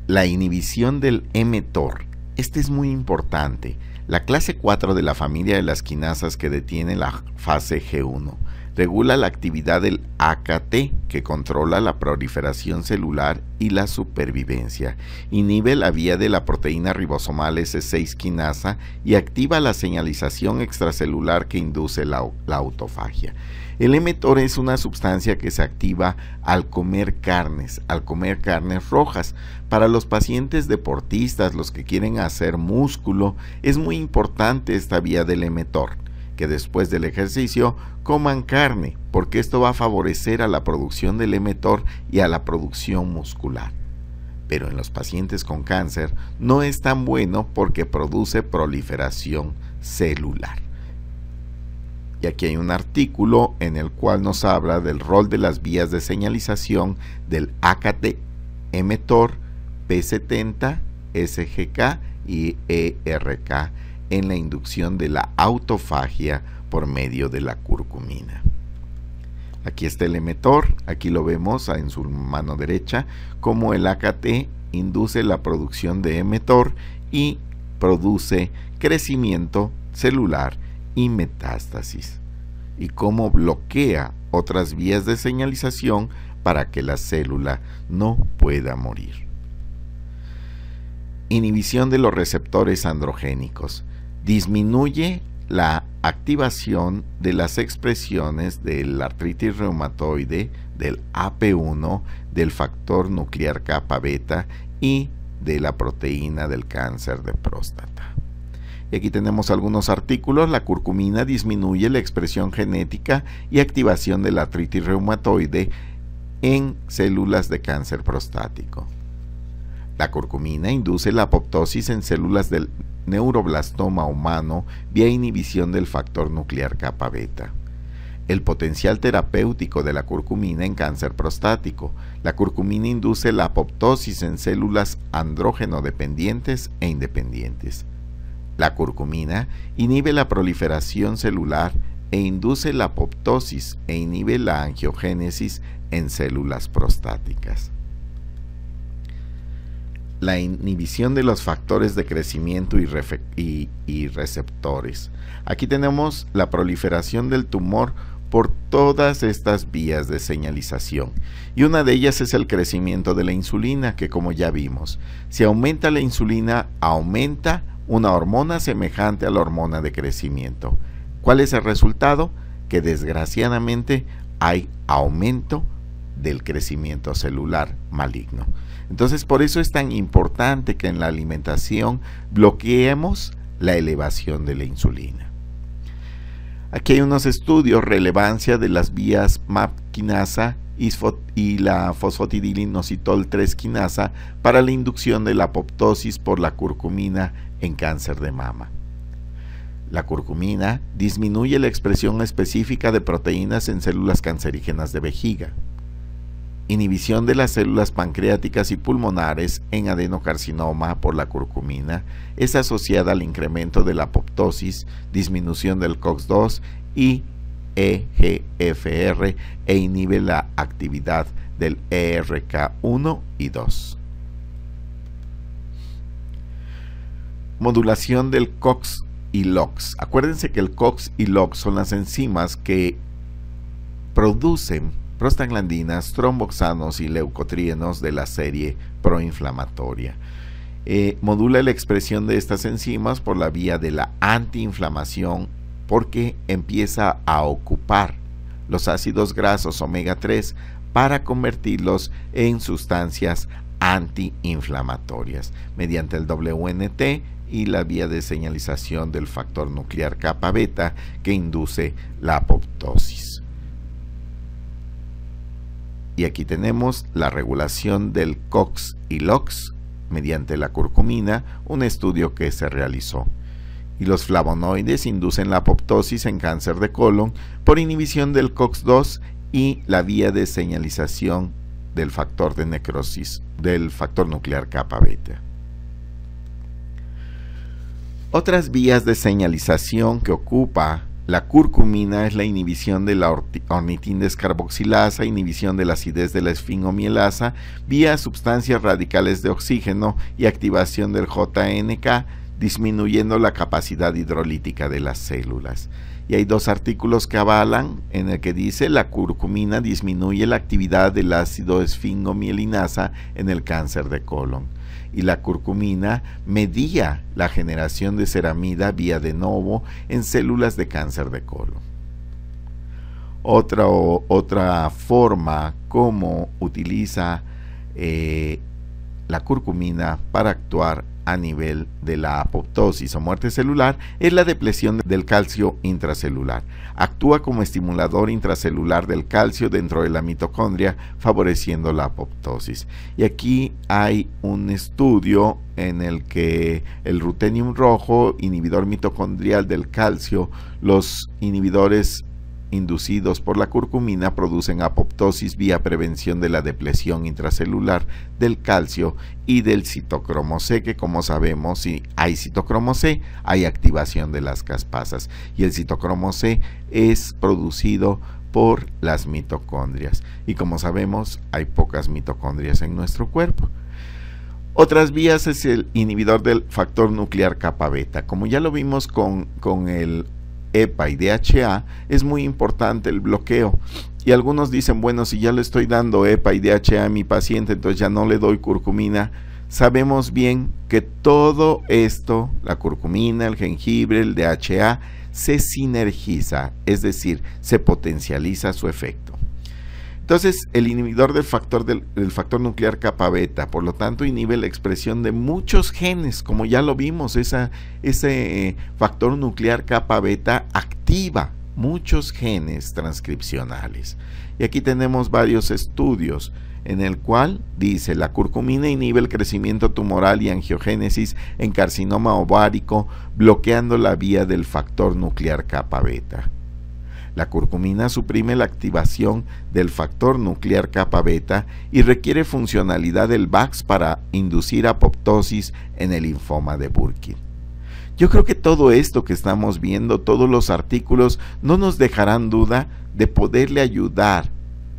La inhibición del mTOR. Este es muy importante. La clase 4 de la familia de las quinasas que detiene la fase G1 regula la actividad del AKT, que controla la proliferación celular y la supervivencia. Inhibe la vía de la proteína ribosomal S6 quinasa y activa la señalización extracelular que induce la autofagia. El mTOR es una sustancia que se activa al comer carnes rojas. Para los pacientes deportistas, los que quieren hacer músculo, es muy importante esta vía del mTOR, que después del ejercicio coman carne, porque esto va a favorecer a la producción del mTOR y a la producción muscular. Pero en los pacientes con cáncer no es tan bueno porque produce proliferación celular. Y aquí hay un artículo en el cual nos habla del rol de las vías de señalización del AKT, mTOR, P70, SGK y ERK en la inducción de la autofagia por medio de la curcumina. Aquí está el mTOR, aquí lo vemos en su mano derecha, como el AKT induce la producción de mTOR y produce crecimiento celular y metástasis, y cómo bloquea otras vías de señalización para que la célula no pueda morir. Inhibición de los receptores androgénicos. Disminuye la activación de las expresiones de la artritis reumatoide, del AP1, del factor nuclear kappa beta y de la proteína del cáncer de próstata. Y aquí tenemos algunos artículos. La curcumina disminuye la expresión genética y activación de la artritis reumatoide en células de cáncer prostático. La curcumina induce la apoptosis en células del neuroblastoma humano vía inhibición del factor nuclear kappa beta. El potencial terapéutico de la curcumina en cáncer prostático. La curcumina induce la apoptosis en células andrógeno dependientes e independientes. La curcumina inhibe la proliferación celular e induce la apoptosis e inhibe la angiogénesis en células prostáticas. La inhibición de los factores de crecimiento y receptores. Aquí tenemos la proliferación del tumor por todas estas vías de señalización, y una de ellas es el crecimiento de la insulina, que como ya vimos, si aumenta la insulina, aumenta una hormona semejante a la hormona de crecimiento. ¿Cuál es el resultado? Que desgraciadamente hay aumento del crecimiento celular maligno. Entonces, por eso es tan importante que en la alimentación bloqueemos la elevación de la insulina. Aquí hay unos estudios, relevancia de las vías MAP quinasa y la fosfatidilinositol 3 quinasa para la inducción de la apoptosis por la curcumina en cáncer de mama. La curcumina disminuye la expresión específica de proteínas en células cancerígenas de vejiga. Inhibición de las células pancreáticas y pulmonares en adenocarcinoma por la curcumina es asociada al incremento de la apoptosis, disminución del COX-2 y EGFR e inhibe la actividad del ERK1 y 2. Modulación del COX y LOX. Acuérdense que el COX y LOX son las enzimas que producen prostaglandinas, tromboxanos y leucotrienos de la serie proinflamatoria. Modula la expresión de estas enzimas por la vía de la antiinflamación, porque empieza a ocupar los ácidos grasos omega 3 para convertirlos en sustancias antiinflamatorias mediante el WNT y la vía de señalización del factor nuclear kappa beta que induce la apoptosis. Y aquí tenemos la regulación del COX y LOX mediante la curcumina, un estudio que se realizó. Y los flavonoides inducen la apoptosis en cáncer de colon por inhibición del COX-2 y la vía de señalización del factor de necrosis, del factor nuclear kappa beta. Otras vías de señalización que ocupa la curcumina es la inhibición de la ornitina descarboxilasa, inhibición de la acidez de la esfingomielasa, vía sustancias radicales de oxígeno y activación del JNK, disminuyendo la capacidad hidrolítica de las células. Y hay dos artículos que avalan en el que dice la curcumina disminuye la actividad del ácido esfingomielinasa en el cáncer de colon. Y la curcumina medía la generación de ceramida vía de novo en células de cáncer de colon. Otra forma como utiliza la curcumina para actuar a nivel de la apoptosis o muerte celular es la depleción del calcio intracelular. Actúa como estimulador intracelular del calcio dentro de la mitocondria, favoreciendo la apoptosis. Y aquí hay un estudio en el que el ruthenium rojo, inhibidor mitocondrial del calcio, los inhibidores inducidos por la curcumina producen apoptosis vía prevención de la depleción intracelular del calcio y del citocromo C, que como sabemos, si hay citocromo C, hay activación de las caspasas, y el citocromo C es producido por las mitocondrias, y como sabemos, hay pocas mitocondrias en nuestro cuerpo. Otras vías es el inhibidor del factor nuclear kappa beta. Como ya lo vimos con el EPA y DHA, es muy importante el bloqueo. Y algunos dicen, bueno, si ya le estoy dando EPA y DHA a mi paciente, entonces ya no le doy curcumina. Sabemos bien que todo esto, la curcumina, el jengibre, el DHA, se sinergiza, es decir, se potencializa su efecto. Entonces, el inhibidor del factor nuclear kappa beta, por lo tanto, inhibe la expresión de muchos genes, como ya lo vimos, ese factor nuclear kappa beta activa muchos genes transcripcionales. Y aquí tenemos varios estudios en el cual dice la curcumina inhibe el crecimiento tumoral y angiogénesis en carcinoma ovárico, bloqueando la vía del factor nuclear kappa beta. La curcumina suprime la activación del factor nuclear kappa beta y requiere funcionalidad del VAX para inducir apoptosis en el linfoma de Burkitt. Yo creo que todo esto que estamos viendo, todos los artículos, no nos dejarán duda de poderle ayudar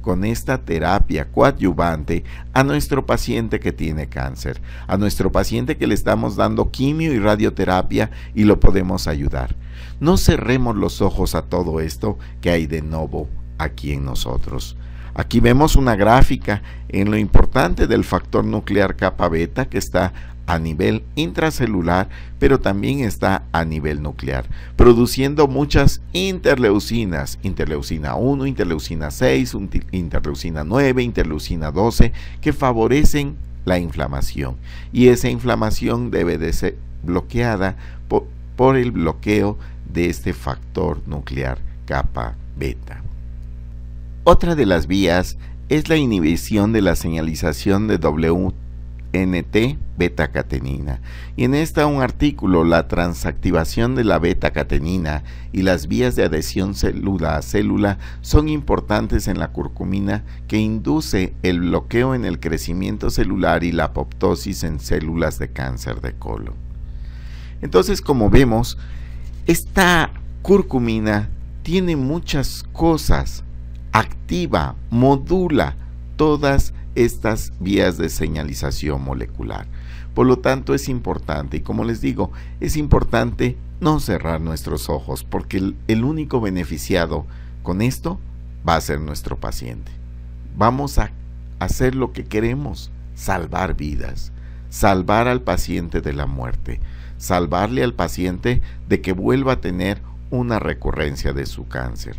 con esta terapia coadyuvante a nuestro paciente que tiene cáncer, a nuestro paciente que le estamos dando quimio y radioterapia y lo podemos ayudar. No cerremos los ojos a todo esto que hay de nuevo aquí en nosotros. Aquí vemos una gráfica en lo importante del factor nuclear kappa beta que está a nivel intracelular, pero también está a nivel nuclear, produciendo muchas interleucinas, interleucina 1, interleucina 6, interleucina 9, interleucina 12, que favorecen la inflamación. Y esa inflamación debe de ser bloqueada por el bloqueo de este factor nuclear kappa beta. Otra de las vías es la inhibición de la señalización de WNT beta-catenina. Y en esta un artículo, la transactivación de la beta-catenina y las vías de adhesión célula a célula son importantes en la curcumina, que induce el bloqueo en el crecimiento celular y la apoptosis en células de cáncer de colon. Entonces, como vemos, esta curcumina tiene muchas cosas, activa, modula todas estas vías de señalización molecular. Por lo tanto, es importante, y como les digo, es importante no cerrar nuestros ojos, porque el único beneficiado con esto va a ser nuestro paciente. Vamos a hacer lo que queremos, salvar vidas, salvar al paciente de la muerte, salvarle al paciente de que vuelva a tener una recurrencia de su cáncer.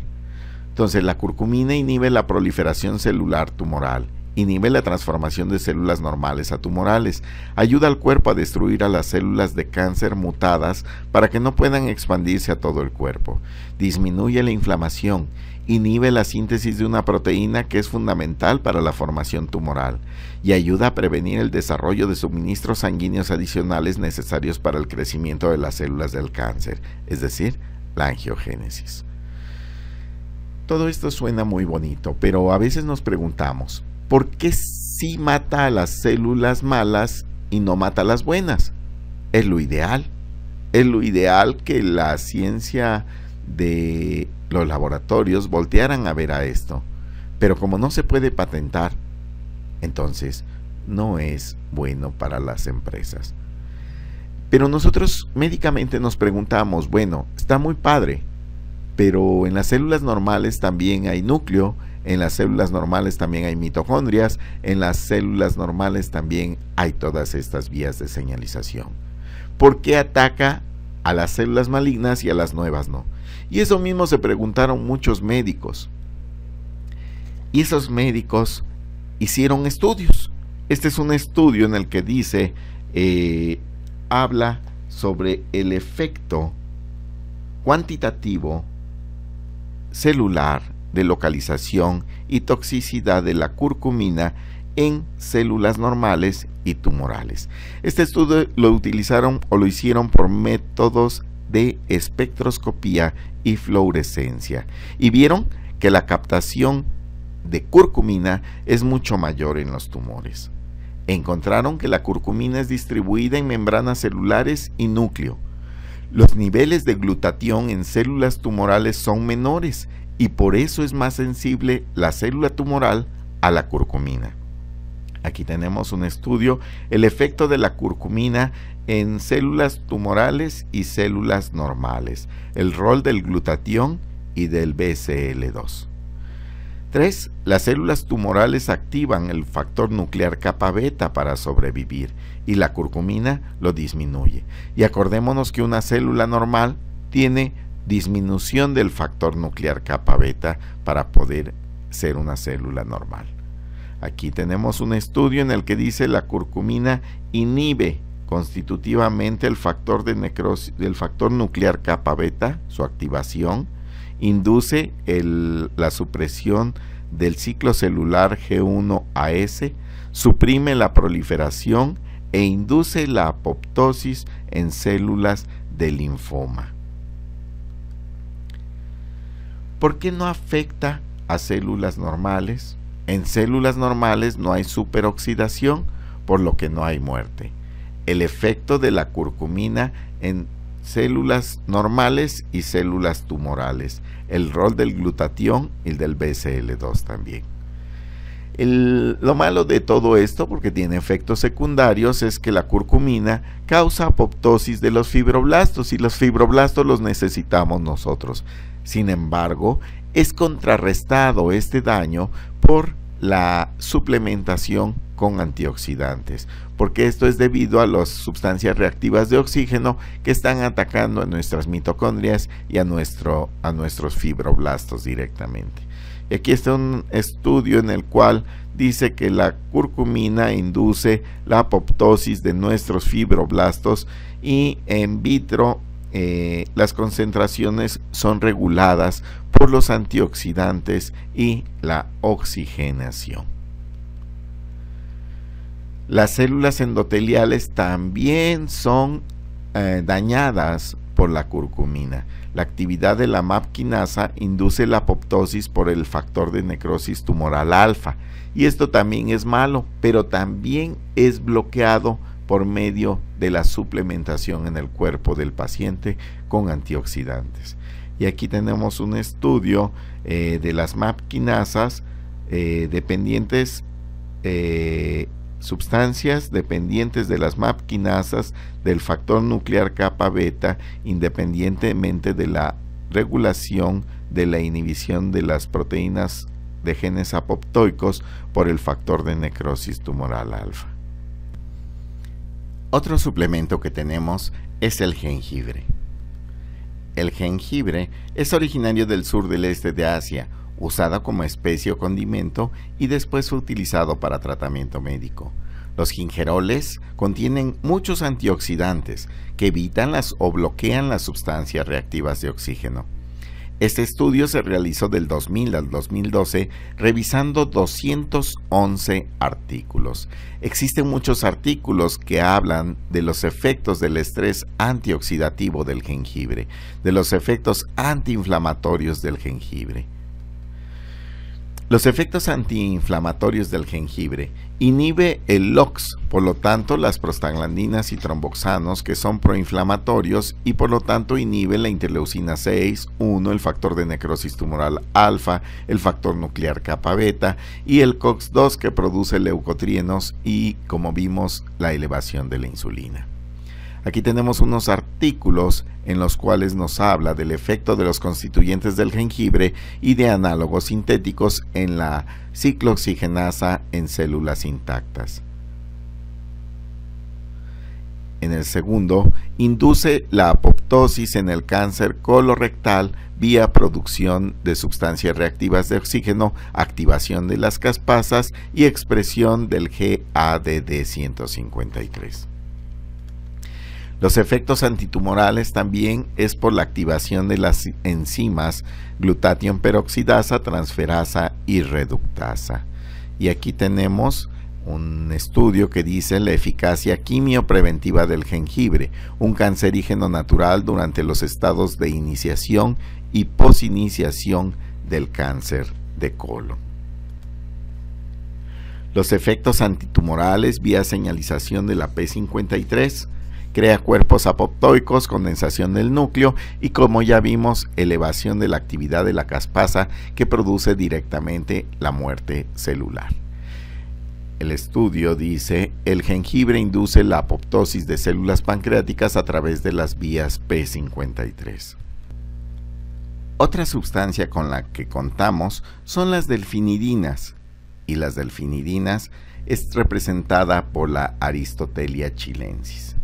Entonces, la curcumina inhibe la proliferación celular tumoral, inhibe la transformación de células normales a tumorales, ayuda al cuerpo a destruir a las células de cáncer mutadas para que no puedan expandirse a todo el cuerpo, disminuye la inflamación, inhibe la síntesis de una proteína que es fundamental para la formación tumoral y ayuda a prevenir el desarrollo de suministros sanguíneos adicionales necesarios para el crecimiento de las células del cáncer, es decir, la angiogénesis. Todo esto suena muy bonito, pero a veces nos preguntamos, ¿por qué sí mata a las células malas y no mata a las buenas? Es lo ideal. Es lo ideal que la ciencia de los laboratorios voltearan a ver a esto. Pero como no se puede patentar, entonces no es bueno para las empresas. Pero nosotros médicamente nos preguntamos, bueno, está muy padre, pero en las células normales también hay núcleo, en las células normales también hay mitocondrias, en las células normales también hay todas estas vías de señalización. ¿Por qué ataca a las células malignas y a las nuevas no? Y eso mismo se preguntaron muchos médicos. Y esos médicos hicieron estudios. Este es un estudio en el que dice, habla sobre el efecto cuantitativo celular de localización y toxicidad de la curcumina en células normales y tumorales. Este estudio lo utilizaron o lo hicieron por métodos de espectroscopía y fluorescencia y vieron que la captación de curcumina es mucho mayor en los tumores. Encontraron que la curcumina es distribuida en membranas celulares y núcleo. Los niveles de glutatión en células tumorales son menores y por eso es más sensible la célula tumoral a la curcumina. Aquí tenemos un estudio, el efecto de la curcumina en células tumorales y células normales, el rol del glutatión y del BCL2. 3. Las células tumorales activan el factor nuclear kappa beta para sobrevivir y la curcumina lo disminuye. Y acordémonos que una célula normal tiene disminución del factor nuclear kappa beta para poder ser una célula normal. Aquí tenemos un estudio en el que dice la curcumina inhibe constitutivamente el factor de necrosis del factor nuclear kappa beta, su activación, induce la supresión del ciclo celular G1-AS, suprime la proliferación e induce la apoptosis en células de linfoma. ¿Por qué no afecta a células normales? En células normales no hay superoxidación, por lo que no hay muerte. El efecto de la curcumina en células normales y células tumorales, el rol del glutatión y el del BCL2 también. Lo malo de todo esto, porque tiene efectos secundarios, es que la curcumina causa apoptosis de los fibroblastos y los fibroblastos los necesitamos nosotros. Sin embargo, es contrarrestado este daño por la suplementación con antioxidantes, porque esto es debido a las sustancias reactivas de oxígeno que están atacando a nuestras mitocondrias y a nuestros fibroblastos directamente. Y aquí está un estudio en el cual dice que la curcumina induce la apoptosis de nuestros fibroblastos y en vitro las concentraciones son reguladas por los antioxidantes y la oxigenación. Las células endoteliales también son dañadas por la curcumina. La actividad de la MAP quinasa induce la apoptosis por el factor de necrosis tumoral alfa, y esto también es malo, pero también es bloqueado por medio de la suplementación en el cuerpo del paciente con antioxidantes. Y aquí tenemos un estudio de las MAP quinasas dependientes, sustancias dependientes de las MAP quinasas del factor nuclear kappa beta, independientemente de la regulación de la inhibición de las proteínas de genes apoptoicos por el factor de necrosis tumoral alfa. Otro suplemento que tenemos es el jengibre. El jengibre es originario del sur del este de Asia, usada como especia o condimento y después fue utilizado para tratamiento médico. Los gingeroles contienen muchos antioxidantes que evitan o bloquean las sustancias reactivas de oxígeno. Este estudio se realizó del 2000 al 2012 revisando 211 artículos. Existen muchos artículos que hablan de los efectos del estrés antioxidativo del jengibre, de los efectos antiinflamatorios del jengibre. Los efectos antiinflamatorios del jengibre inhibe el LOX, por lo tanto las prostaglandinas y tromboxanos que son proinflamatorios y por lo tanto inhibe la interleucina 6, 1, el factor de necrosis tumoral alfa, el factor nuclear kappa beta y el COX-2 que produce leucotrienos y, como vimos, la elevación de la insulina. Aquí tenemos unos artículos en los cuales nos habla del efecto de los constituyentes del jengibre y de análogos sintéticos en la ciclooxigenasa en células intactas. En el segundo, induce la apoptosis en el cáncer colorectal vía producción de sustancias reactivas de oxígeno, activación de las caspasas y expresión del GADD153. Los efectos antitumorales también es por la activación de las enzimas glutatión peroxidasa, transferasa y reductasa. Y aquí tenemos un estudio que dice la eficacia quimiopreventiva del jengibre, un cancerígeno natural durante los estados de iniciación y posiniciación del cáncer de colon. Los efectos antitumorales vía señalización de la P53, crea cuerpos apoptoicos, condensación del núcleo y, como ya vimos, elevación de la actividad de la caspasa que produce directamente la muerte celular. El estudio dice, el jengibre induce la apoptosis de células pancreáticas a través de las vías P53. Otra sustancia con la que contamos son las delfinidinas, y las delfinidinas es representada por la Aristotelia chilensis.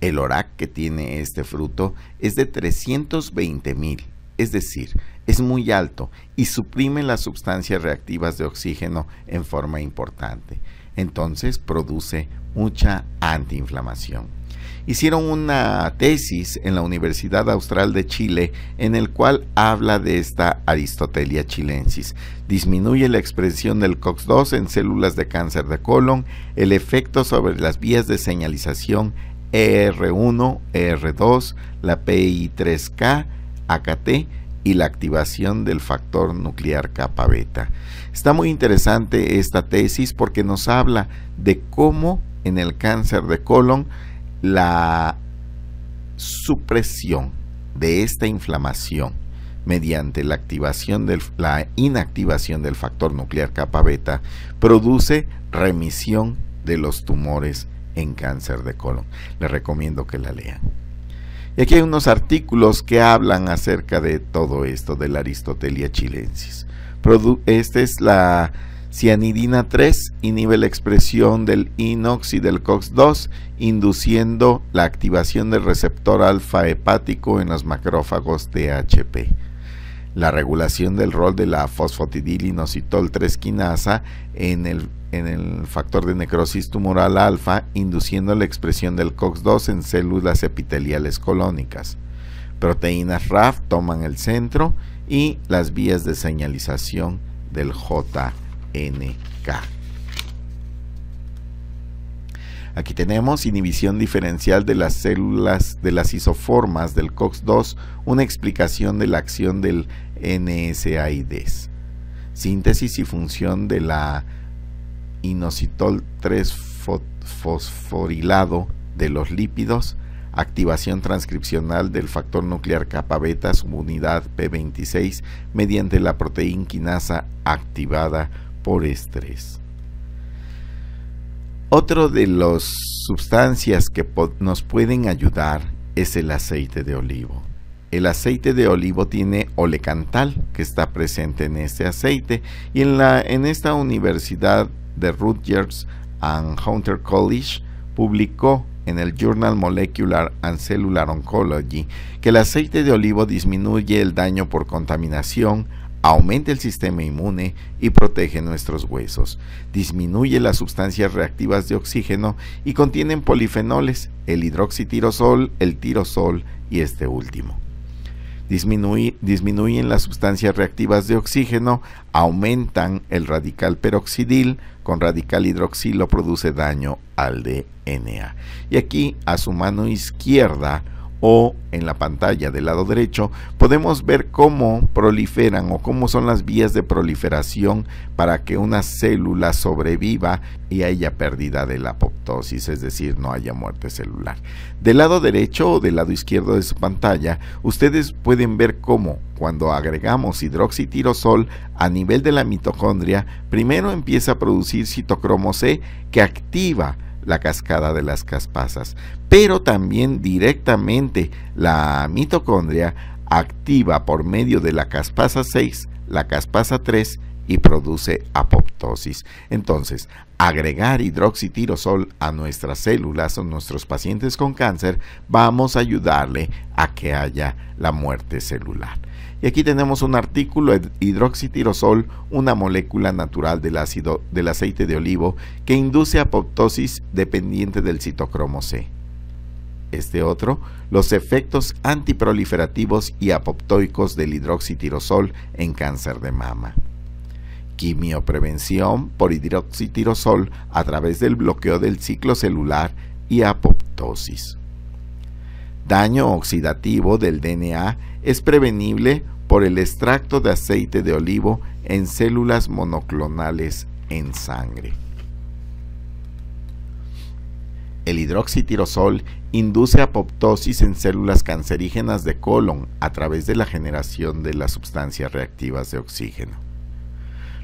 El ORAC que tiene este fruto es de 320,000, es decir, es muy alto y suprime las sustancias reactivas de oxígeno en forma importante. Entonces produce mucha antiinflamación. Hicieron una tesis en la Universidad Austral de Chile en el cual habla de esta Aristotelia chilensis. Disminuye la expresión del COX-2 en células de cáncer de colon, el efecto sobre las vías de señalización ER1, ER2, la PI3K, AKT y la activación del factor nuclear kappa beta. Está muy interesante esta tesis porque nos habla de cómo en el cáncer de colon la supresión de esta inflamación mediante la inactivación del factor nuclear kappa beta produce remisión de los tumores en cáncer de colon. Les recomiendo que la lean. Y aquí hay unos artículos que hablan acerca de todo esto, de la Aristotelia chilensis. Esta es la cianidina 3, inhibe la expresión del inox y del COX-2, induciendo la activación del receptor alfa hepático en los macrófagos THP. La regulación del rol de la fosfatidilinositol 3 quinasa en el factor de necrosis tumoral alfa, induciendo la expresión del COX-2 en células epiteliales colónicas. Proteínas RAF toman el centro y las vías de señalización del JNK. Aquí tenemos inhibición diferencial de las células de las isoformas del COX-2, una explicación de la acción del NSAIDs. Síntesis y función de la inositol 3 fosforilado de los lípidos, activación transcripcional del factor nuclear kappa beta subunidad P26 mediante la proteína quinasa activada por estrés. Otro de las sustancias que nos pueden ayudar es el aceite de olivo. El aceite de olivo tiene olecantal, que está presente en este aceite, y en esta universidad de Rutgers and Hunter College publicó en el Journal Molecular and Cellular Oncology que el aceite de olivo disminuye el daño por contaminación, aumenta el sistema inmune y protege nuestros huesos. Disminuye las sustancias reactivas de oxígeno y contienen polifenoles, el hidroxitirosol, el tirosol y este último. Disminuyen las sustancias reactivas de oxígeno, aumentan el radical peroxidil, con radical hidroxilo produce daño al DNA. Y aquí a su mano izquierda o en la pantalla del lado derecho podemos ver cómo proliferan o cómo son las vías de proliferación para que una célula sobreviva y haya pérdida de la apoptosis, es decir, no haya muerte celular. Del lado derecho o del lado izquierdo de su pantalla, ustedes pueden ver cómo cuando agregamos hidroxitirosol a nivel de la mitocondria, primero empieza a producir citocromo C que activa la cascada de las caspasas, pero también directamente la mitocondria activa por medio de la caspasa 6, la caspasa 3 y produce apoptosis. Entonces, agregar hidroxitirosol a nuestras células o nuestros pacientes con cáncer, vamos a ayudarle a que haya la muerte celular. Y aquí tenemos un artículo, hidroxitirosol, una molécula natural del aceite de olivo que induce apoptosis dependiente del citocromo C. Este otro, los efectos antiproliferativos y apoptóicos del hidroxitirosol en cáncer de mama. Quimioprevención por hidroxitirosol a través del bloqueo del ciclo celular y apoptosis. Daño oxidativo del DNA es prevenible por el extracto de aceite de olivo en células monoclonales en sangre. El hidroxitirosol induce apoptosis en células cancerígenas de colon a través de la generación de las sustancias reactivas de oxígeno.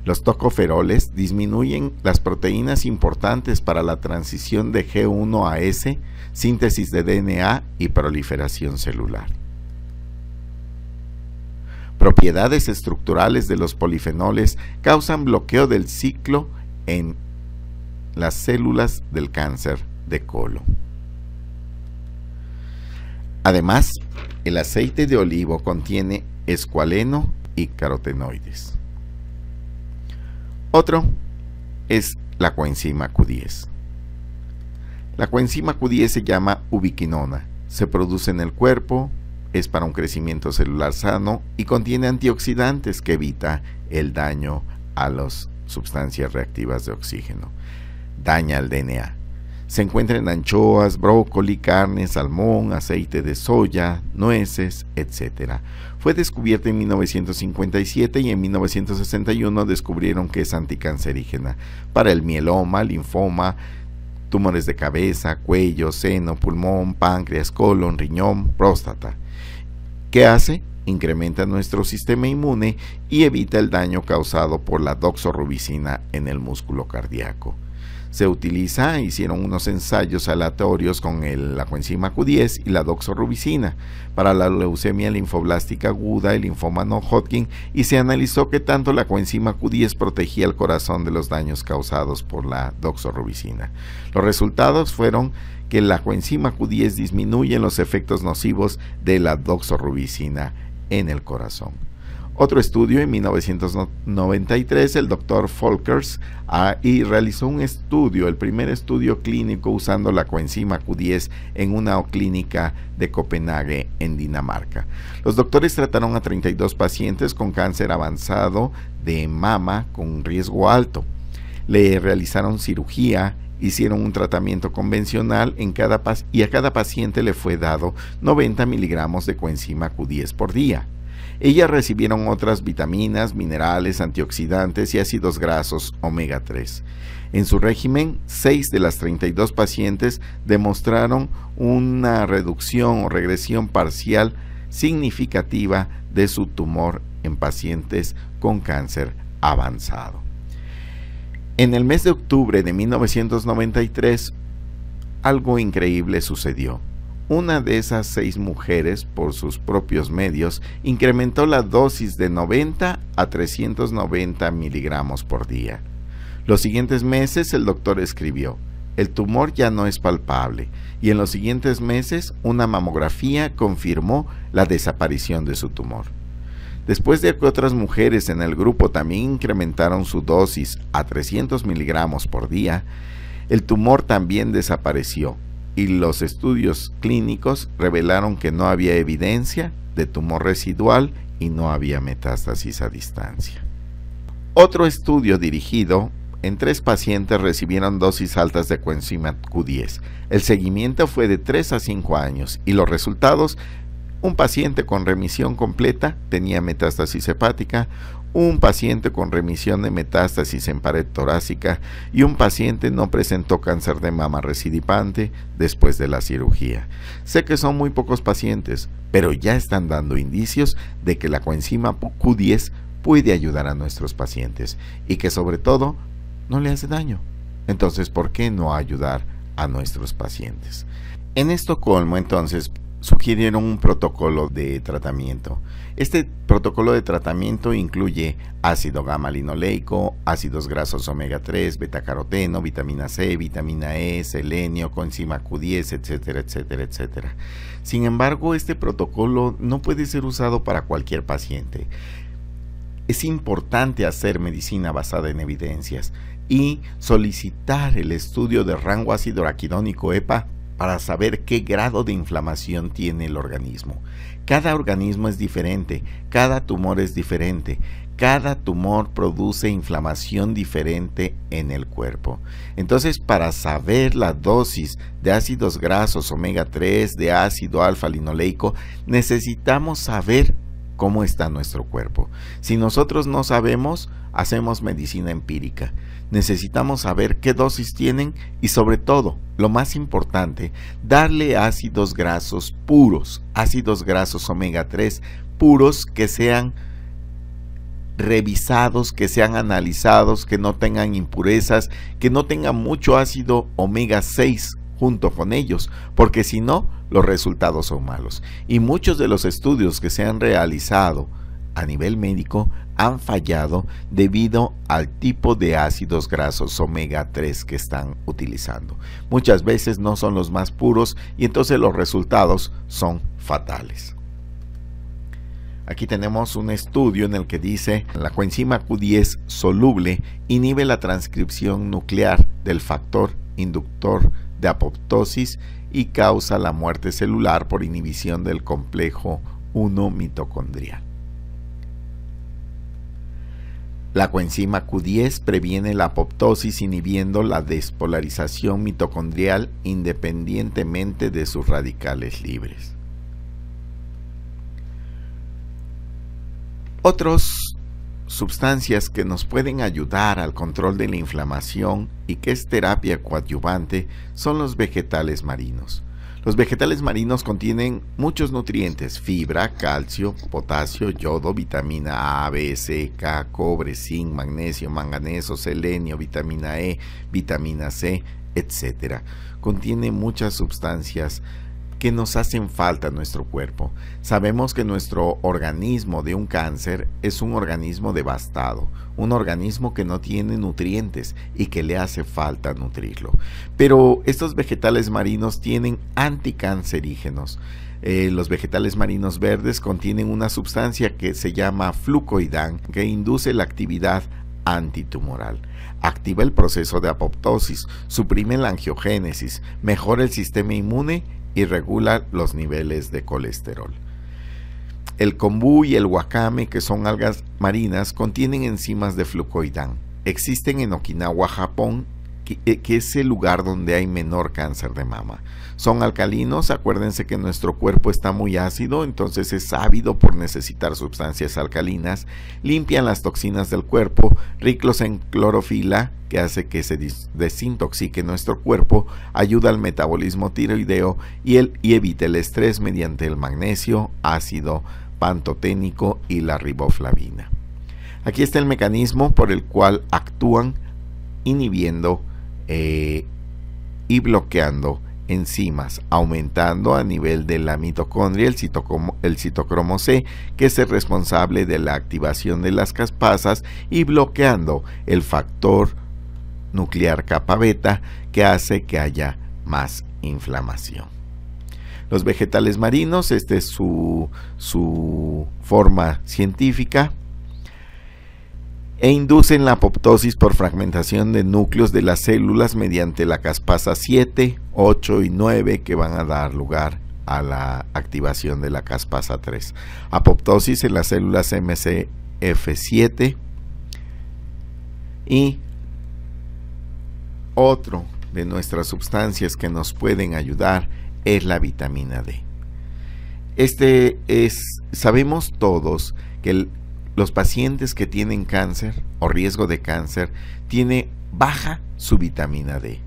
Los tocoferoles disminuyen las proteínas importantes para la transición de G1 a S, síntesis de DNA y proliferación celular. Propiedades estructurales de los polifenoles causan bloqueo del ciclo en las células del cáncer de colon. Además, el aceite de olivo contiene escualeno y carotenoides. Otro es la coenzima Q10. La coenzima Q10 se llama ubiquinona, se produce en el cuerpo, es para un crecimiento celular sano y contiene antioxidantes que evita el daño a las sustancias reactivas de oxígeno. Daña el DNA. Se encuentra en anchoas, brócoli, carne, salmón, aceite de soya, nueces, etc. Fue descubierta en 1957 y en 1961 descubrieron que es anticancerígena para el mieloma, linfoma, tumores de cabeza, cuello, seno, pulmón, páncreas, colon, riñón, próstata. ¿Qué hace? Incrementa nuestro sistema inmune y evita el daño causado por la doxorubicina en el músculo cardíaco. Hicieron unos ensayos aleatorios con la coenzima Q10 y la doxorubicina para la leucemia linfoblástica aguda, el linfoma no Hodgkin, y se analizó que tanto la coenzima Q10 protegía el corazón de los daños causados por la doxorubicina. Los resultados fueron que la coenzima Q10 disminuye los efectos nocivos de la doxorubicina en el corazón. Otro estudio en 1993, el Dr. Folkers realizó un estudio, el primer estudio clínico usando la coenzima Q10 en una clínica de Copenhague, en Dinamarca. Los doctores trataron a 32 pacientes con cáncer avanzado de mama con riesgo alto. Le realizaron cirugía, hicieron un tratamiento convencional y a cada paciente le fue dado 90 miligramos de coenzima Q10 por día. Ellas recibieron otras vitaminas, minerales, antioxidantes y ácidos grasos omega 3. En su régimen, 6 de las 32 pacientes demostraron una reducción o regresión parcial significativa de su tumor en pacientes con cáncer avanzado. En el mes de octubre de 1993, algo increíble sucedió. Una de esas 6 mujeres, por sus propios medios, incrementó la dosis de 90 a 390 miligramos por día. Los siguientes meses el doctor escribió: el tumor ya no es palpable, y en los siguientes meses una mamografía confirmó la desaparición de su tumor. Después de que otras mujeres en el grupo también incrementaron su dosis a 300 miligramos por día, el tumor también desapareció. Y los estudios clínicos revelaron que no había evidencia de tumor residual y no había metástasis a distancia. Otro estudio dirigido en 3 pacientes recibieron dosis altas de coenzima Q10. El seguimiento fue de 3 a 5 años y los resultados: un paciente con remisión completa tenía metástasis hepática, un paciente con remisión de metástasis en pared torácica y un paciente no presentó cáncer de mama recidivante después de la cirugía. Sé que son muy pocos pacientes, pero ya están dando indicios de que la coenzima Q10 puede ayudar a nuestros pacientes y que sobre todo no le hace daño. Entonces, ¿por qué no ayudar a nuestros pacientes? En Estocolmo, entonces, sugirieron un protocolo de tratamiento. Este protocolo de tratamiento incluye ácido gamma-linoleico, ácidos grasos omega 3, betacaroteno, vitamina C, vitamina E, selenio, coenzima Q10, etcétera, etcétera, etcétera. Sin embargo, este protocolo no puede ser usado para cualquier paciente. Es importante hacer medicina basada en evidencias y solicitar el estudio de rango ácido araquidónico EPA para saber qué grado de inflamación tiene el organismo. Cada organismo es diferente, cada tumor es diferente, cada tumor produce inflamación diferente en el cuerpo. Entonces, para saber la dosis de ácidos grasos omega 3, de ácido alfa-linoleico, necesitamos saber cómo está nuestro cuerpo. Si nosotros no sabemos, hacemos medicina empírica. Necesitamos saber qué dosis tienen y, sobre todo, lo más importante, darle ácidos grasos puros, ácidos grasos omega 3 puros, que sean revisados, que sean analizados, que no tengan impurezas, que no tengan mucho ácido omega 6 junto con ellos, porque si no, los resultados son malos. Y muchos de los estudios que se han realizado a nivel médico han fallado debido al tipo de ácidos grasos omega 3 que están utilizando. Muchas veces no son los más puros y entonces los resultados son fatales. Aquí tenemos un estudio en el que dice: la coenzima Q10 soluble inhibe la transcripción nuclear del factor inductor de apoptosis y causa la muerte celular por inhibición del complejo 1 mitocondrial. La coenzima Q10 previene la apoptosis inhibiendo la despolarización mitocondrial independientemente de sus radicales libres. Otros sustancias que nos pueden ayudar al control de la inflamación y que es terapia coadyuvante son los vegetales marinos. Los vegetales marinos contienen muchos nutrientes: fibra, calcio, potasio, yodo, vitamina A, B, C, K, cobre, zinc, magnesio, manganeso, selenio, vitamina E, vitamina C, etc. Contiene muchas sustancias que nos hacen falta en nuestro cuerpo. Sabemos que nuestro organismo de un cáncer es un organismo devastado, un organismo que no tiene nutrientes y que le hace falta nutrirlo. Pero estos vegetales marinos tienen anticancerígenos. Los vegetales marinos verdes contienen una sustancia que se llama flucoidán, que induce la actividad antitumoral. Activa el proceso de apoptosis, suprime la angiogénesis, mejora el sistema inmune y regula los niveles de colesterol. El kombu y el wakame, que son algas marinas, contienen enzimas de flucoidán. Existen en Okinawa, Japón, que es el lugar donde hay menor cáncer de mama. Son alcalinos. Acuérdense que nuestro cuerpo está muy ácido, entonces es ávido por necesitar sustancias alcalinas. Limpian las toxinas del cuerpo, ricos en clorofila, que hace que se desintoxique nuestro cuerpo, ayuda al metabolismo tiroideo y evita el estrés mediante el magnesio, ácido pantoténico y la riboflavina. Aquí está el mecanismo por el cual actúan inhibiendo y bloqueando enzimas, aumentando a nivel de la mitocondria el citocromo C, que es el responsable de la activación de las caspasas, y bloqueando el factor nuclear kappa beta, que hace que haya más inflamación. Los vegetales marinos, esta es su forma científica, e inducen la apoptosis por fragmentación de núcleos de las células mediante la caspasa 7, 8 y 9, que van a dar lugar a la activación de la caspasa 3. Apoptosis en las células MCF7. Y otro de nuestras sustancias que nos pueden ayudar es la vitamina D. Sabemos todos que los pacientes que tienen cáncer o riesgo de cáncer tiene baja su vitamina D.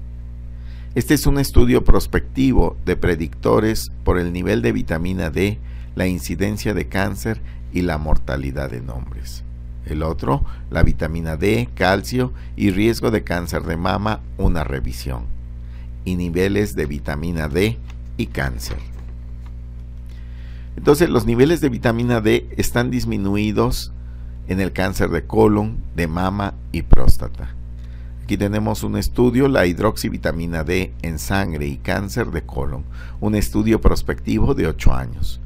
Este es un estudio prospectivo de predictores por el nivel de vitamina D, la incidencia de cáncer y la mortalidad en hombres. El otro, la vitamina D, calcio y riesgo de cáncer de mama, una revisión. Y niveles de vitamina D y cáncer. Entonces, los niveles de vitamina D están disminuidos en el cáncer de colon, de mama y próstata. Aquí tenemos un estudio, la hidroxivitamina D en sangre y cáncer de colon, un estudio prospectivo de 8 años.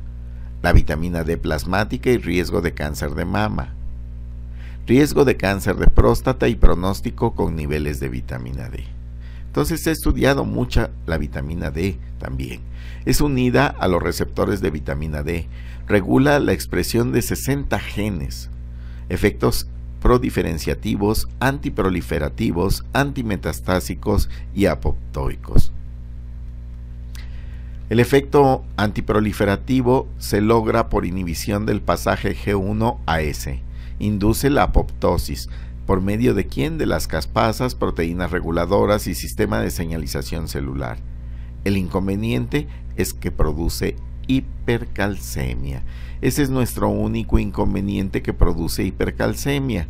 La vitamina D plasmática y riesgo de cáncer de mama. Riesgo de cáncer de próstata y pronóstico con niveles de vitamina D. Entonces se ha estudiado mucha la vitamina D también. Es unida a los receptores de vitamina D. Regula la expresión de 60 genes. Efectos prodiferenciativos, antiproliferativos, antimetastásicos y apoptóicos. El efecto antiproliferativo se logra por inhibición del pasaje G1 a S. Induce la apoptosis. ¿Por medio de quién? De las caspasas, proteínas reguladoras y sistema de señalización celular. El inconveniente es que produce hipercalcemia. Ese es nuestro único inconveniente, que produce hipercalcemia.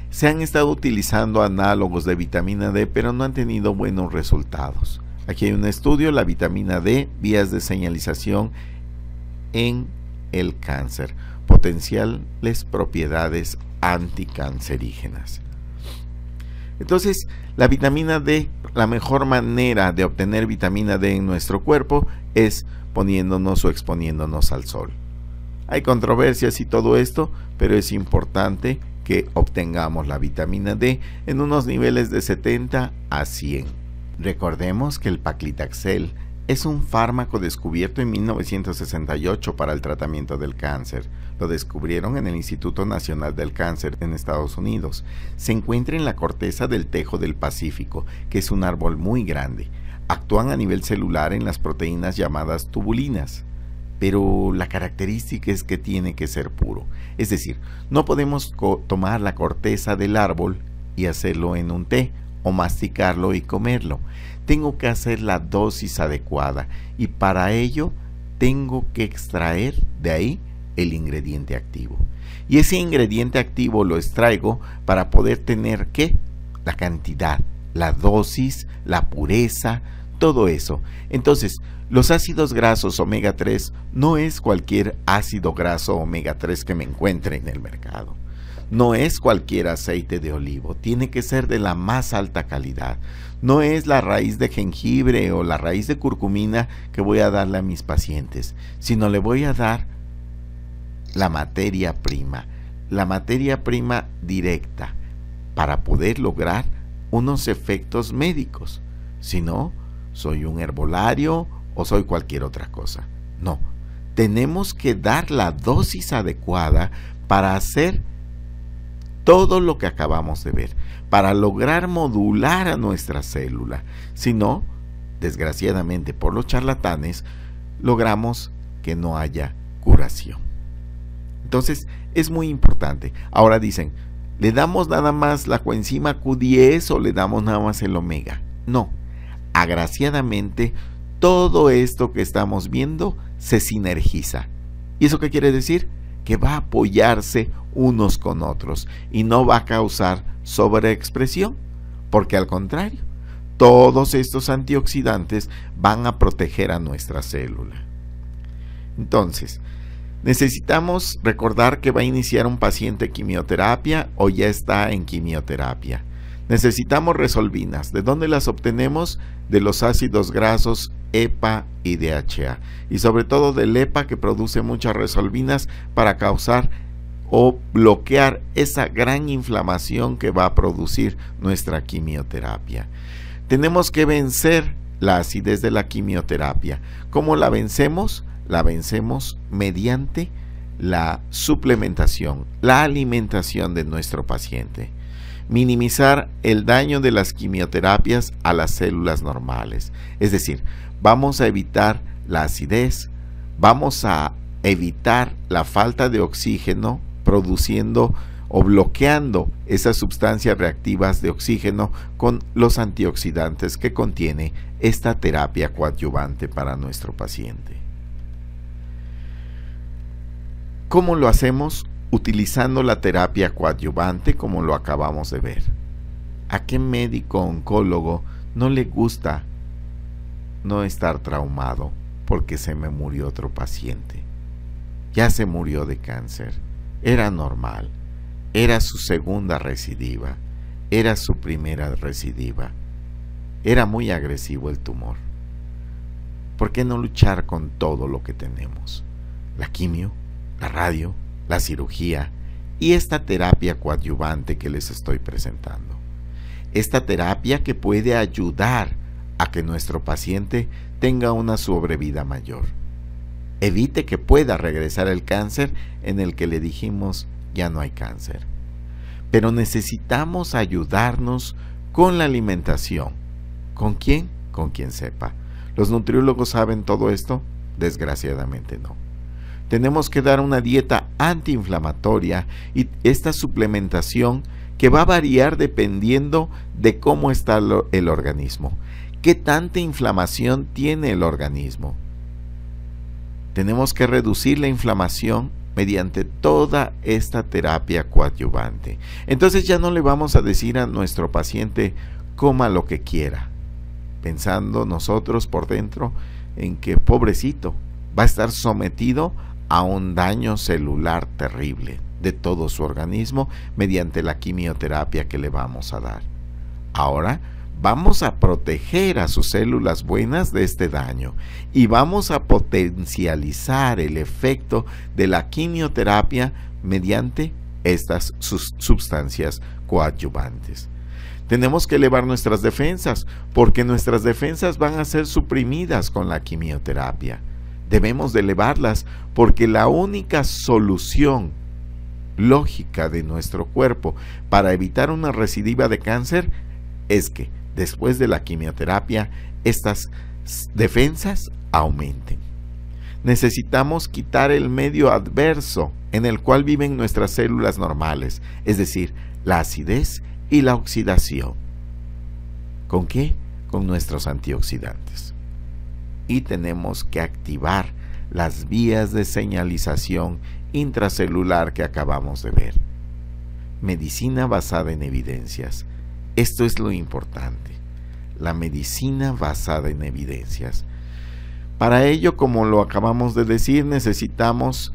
Se han estado utilizando análogos de vitamina D, pero no han tenido buenos resultados. Aquí hay un estudio, la vitamina D, vías de señalización en el cáncer, potenciales propiedades anticancerígenas. Entonces, la vitamina D, la mejor manera de obtener vitamina D en nuestro cuerpo es poniéndonos o exponiéndonos al sol. Hay controversias y todo esto, pero es importante que obtengamos la vitamina D en unos niveles de 70 a 100. Recordemos que el paclitaxel es un fármaco descubierto en 1968 para el tratamiento del cáncer. Lo descubrieron en el Instituto Nacional del Cáncer en Estados Unidos. Se encuentra en la corteza del tejo del Pacífico, que es un árbol muy grande. Actúan a nivel celular en las proteínas llamadas tubulinas. pero la característica es que tiene que ser puro. Es decir, no podemos tomar la corteza del árbol y hacerlo en un té o masticarlo y comerlo. Tengo que hacer la dosis adecuada y para ello tengo que extraer de ahí el ingrediente activo. Y ese ingrediente activo lo extraigo para poder tener ¿qué? La cantidad, la dosis, la pureza, todo eso. Entonces, los ácidos grasos omega 3 no es cualquier ácido graso omega 3 que me encuentre en el mercado. No es cualquier aceite de olivo, tiene que ser de la más alta calidad. No es la raíz de jengibre o la raíz de curcumina que voy a darle a mis pacientes, sino le voy a dar la materia prima directa para poder lograr unos efectos médicos. Si no, soy un herbolario o soy cualquier otra cosa. No, tenemos que dar la dosis adecuada para hacer todo lo que acabamos de ver, para lograr modular a nuestra célula. Si no, desgraciadamente por los charlatanes, logramos que no haya curación. Entonces, es muy importante. Ahora dicen, ¿le damos nada más la coenzima Q10 o le damos nada más el omega? No, agraciadamente, todo esto que estamos viendo se sinergiza. ¿Y eso qué quiere decir? Que va a apoyarse unos con otros y no va a causar sobreexpresión, porque al contrario, todos estos antioxidantes van a proteger a nuestra célula. Entonces, necesitamos recordar que va a iniciar un paciente quimioterapia o ya está en quimioterapia. Necesitamos resolvinas. ¿De dónde las obtenemos? De los ácidos grasos EPA y DHA. Y sobre todo del EPA, que produce muchas resolvinas para causar o bloquear esa gran inflamación que va a producir nuestra quimioterapia. Tenemos que vencer la acidez de la quimioterapia. ¿Cómo la vencemos? La vencemos mediante la suplementación, la alimentación de nuestro paciente. Minimizar el daño de las quimioterapias a las células normales. Es decir, vamos a evitar la acidez, vamos a evitar la falta de oxígeno, produciendo o bloqueando esas sustancias reactivas de oxígeno con los antioxidantes que contiene esta terapia coadyuvante para nuestro paciente. ¿Cómo lo hacemos? Utilizando la terapia coadyuvante como lo acabamos de ver. ¿A qué médico oncólogo no le gusta no estar traumado porque se me murió otro paciente? Ya se murió de cáncer, era normal, era su segunda recidiva, era su primera recidiva, era muy agresivo el tumor. ¿Por qué no luchar con todo lo que tenemos? La quimio, la radio, la cirugía y esta terapia coadyuvante que les estoy presentando. Esta terapia que puede ayudar a que nuestro paciente tenga una sobrevida mayor. Evite que pueda regresar el cáncer en el que le dijimos ya no hay cáncer. Pero necesitamos ayudarnos con la alimentación. ¿Con quién? Con quien sepa. ¿Los nutriólogos saben todo esto? Desgraciadamente no. Tenemos que dar una dieta antiinflamatoria y esta suplementación que va a variar dependiendo de cómo está el organismo. ¿Qué tanta inflamación tiene el organismo? Tenemos que reducir la inflamación mediante toda esta terapia coadyuvante. Entonces ya no le vamos a decir a nuestro paciente coma lo que quiera, pensando nosotros por dentro en que pobrecito va a estar sometido a un daño celular terrible de todo su organismo mediante la quimioterapia que le vamos a dar. Ahora vamos a proteger a sus células buenas de este daño y vamos a potencializar el efecto de la quimioterapia mediante estas sustancias coadyuvantes. Tenemos que elevar nuestras defensas porque nuestras defensas van a ser suprimidas con la quimioterapia. Debemos de elevarlas porque la única solución lógica de nuestro cuerpo para evitar una recidiva de cáncer es que después de la quimioterapia estas defensas aumenten. Necesitamos quitar el medio adverso en el cual viven nuestras células normales, es decir, la acidez y la oxidación. ¿Con qué? Con nuestros antioxidantes. Y tenemos que activar las vías de señalización intracelular que acabamos de ver. Medicina basada en evidencias. Esto es lo importante. La medicina basada en evidencias. Para ello, como lo acabamos de decir, necesitamos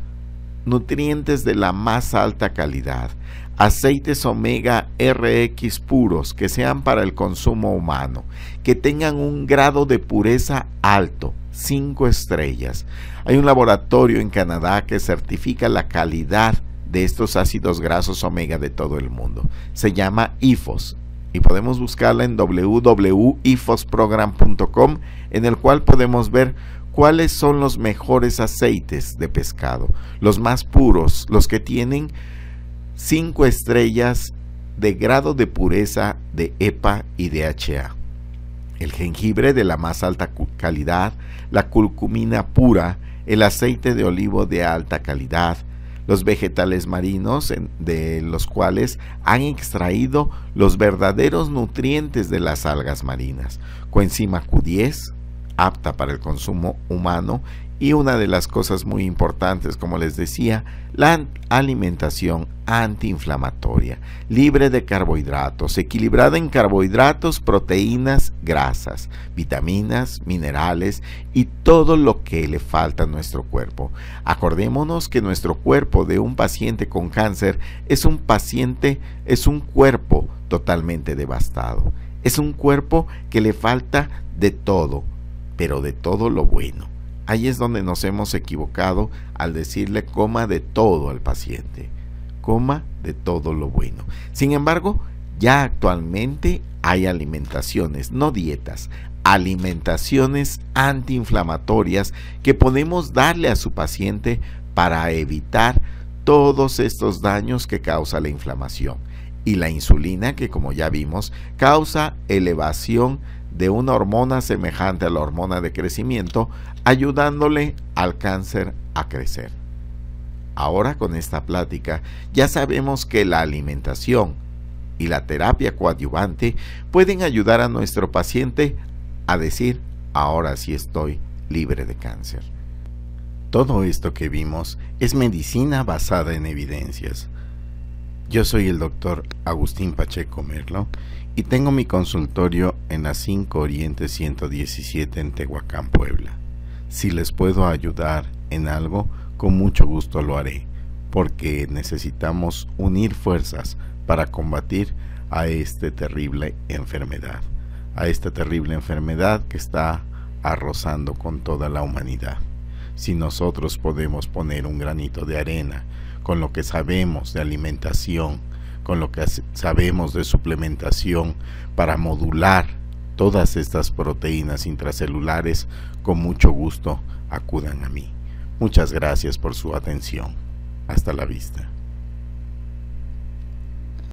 nutrientes de la más alta calidad, aceites omega RX puros que sean para el consumo humano, que tengan un grado de pureza alto, 5 estrellas. Hay un laboratorio en Canadá que certifica la calidad de estos ácidos grasos omega de todo el mundo. Se llama IFOS y podemos buscarla en www.ifosprogram.com, en el cual podemos ver cuáles son los mejores aceites de pescado, los más puros, los que tienen 5 estrellas de grado de pureza de EPA y DHA. El jengibre de la más alta calidad, la curcumina pura, el aceite de olivo de alta calidad, los vegetales marinos de los cuales han extraído los verdaderos nutrientes de las algas marinas, coenzima Q10, apta para el consumo humano, y una de las cosas muy importantes, como les decía, la alimentación antiinflamatoria, libre de carbohidratos, equilibrada en carbohidratos, proteínas, grasas, vitaminas, minerales y todo lo que le falta a nuestro cuerpo. Acordémonos que nuestro cuerpo de un paciente con cáncer es un cuerpo totalmente devastado. Es un cuerpo que le falta de todo, pero de todo lo bueno. Ahí es donde nos hemos equivocado al decirle coma de todo al paciente, coma de todo lo bueno. Sin embargo, ya actualmente hay alimentaciones, no dietas, alimentaciones antiinflamatorias que podemos darle a su paciente para evitar todos estos daños que causa la inflamación. Y la insulina, que como ya vimos, causa elevación de una hormona semejante a la hormona de crecimiento, ayudándole al cáncer a crecer. Ahora, con esta plática, ya sabemos que la alimentación y la terapia coadyuvante pueden ayudar a nuestro paciente a decir: ahora sí estoy libre de cáncer. Todo esto que vimos es medicina basada en evidencias. Yo soy el doctor Agustín Pacheco Merlo y tengo mi consultorio en la 5 Oriente 117 en Tehuacán, Puebla. Si les puedo ayudar en algo, con mucho gusto lo haré, porque necesitamos unir fuerzas para combatir a esta terrible enfermedad que está arrasando con toda la humanidad. Si nosotros podemos poner un granito de arena con lo que sabemos de alimentación, con lo que sabemos de suplementación para modular todas estas proteínas intracelulares, con mucho gusto acudan a mí. Muchas gracias por su atención. Hasta la vista.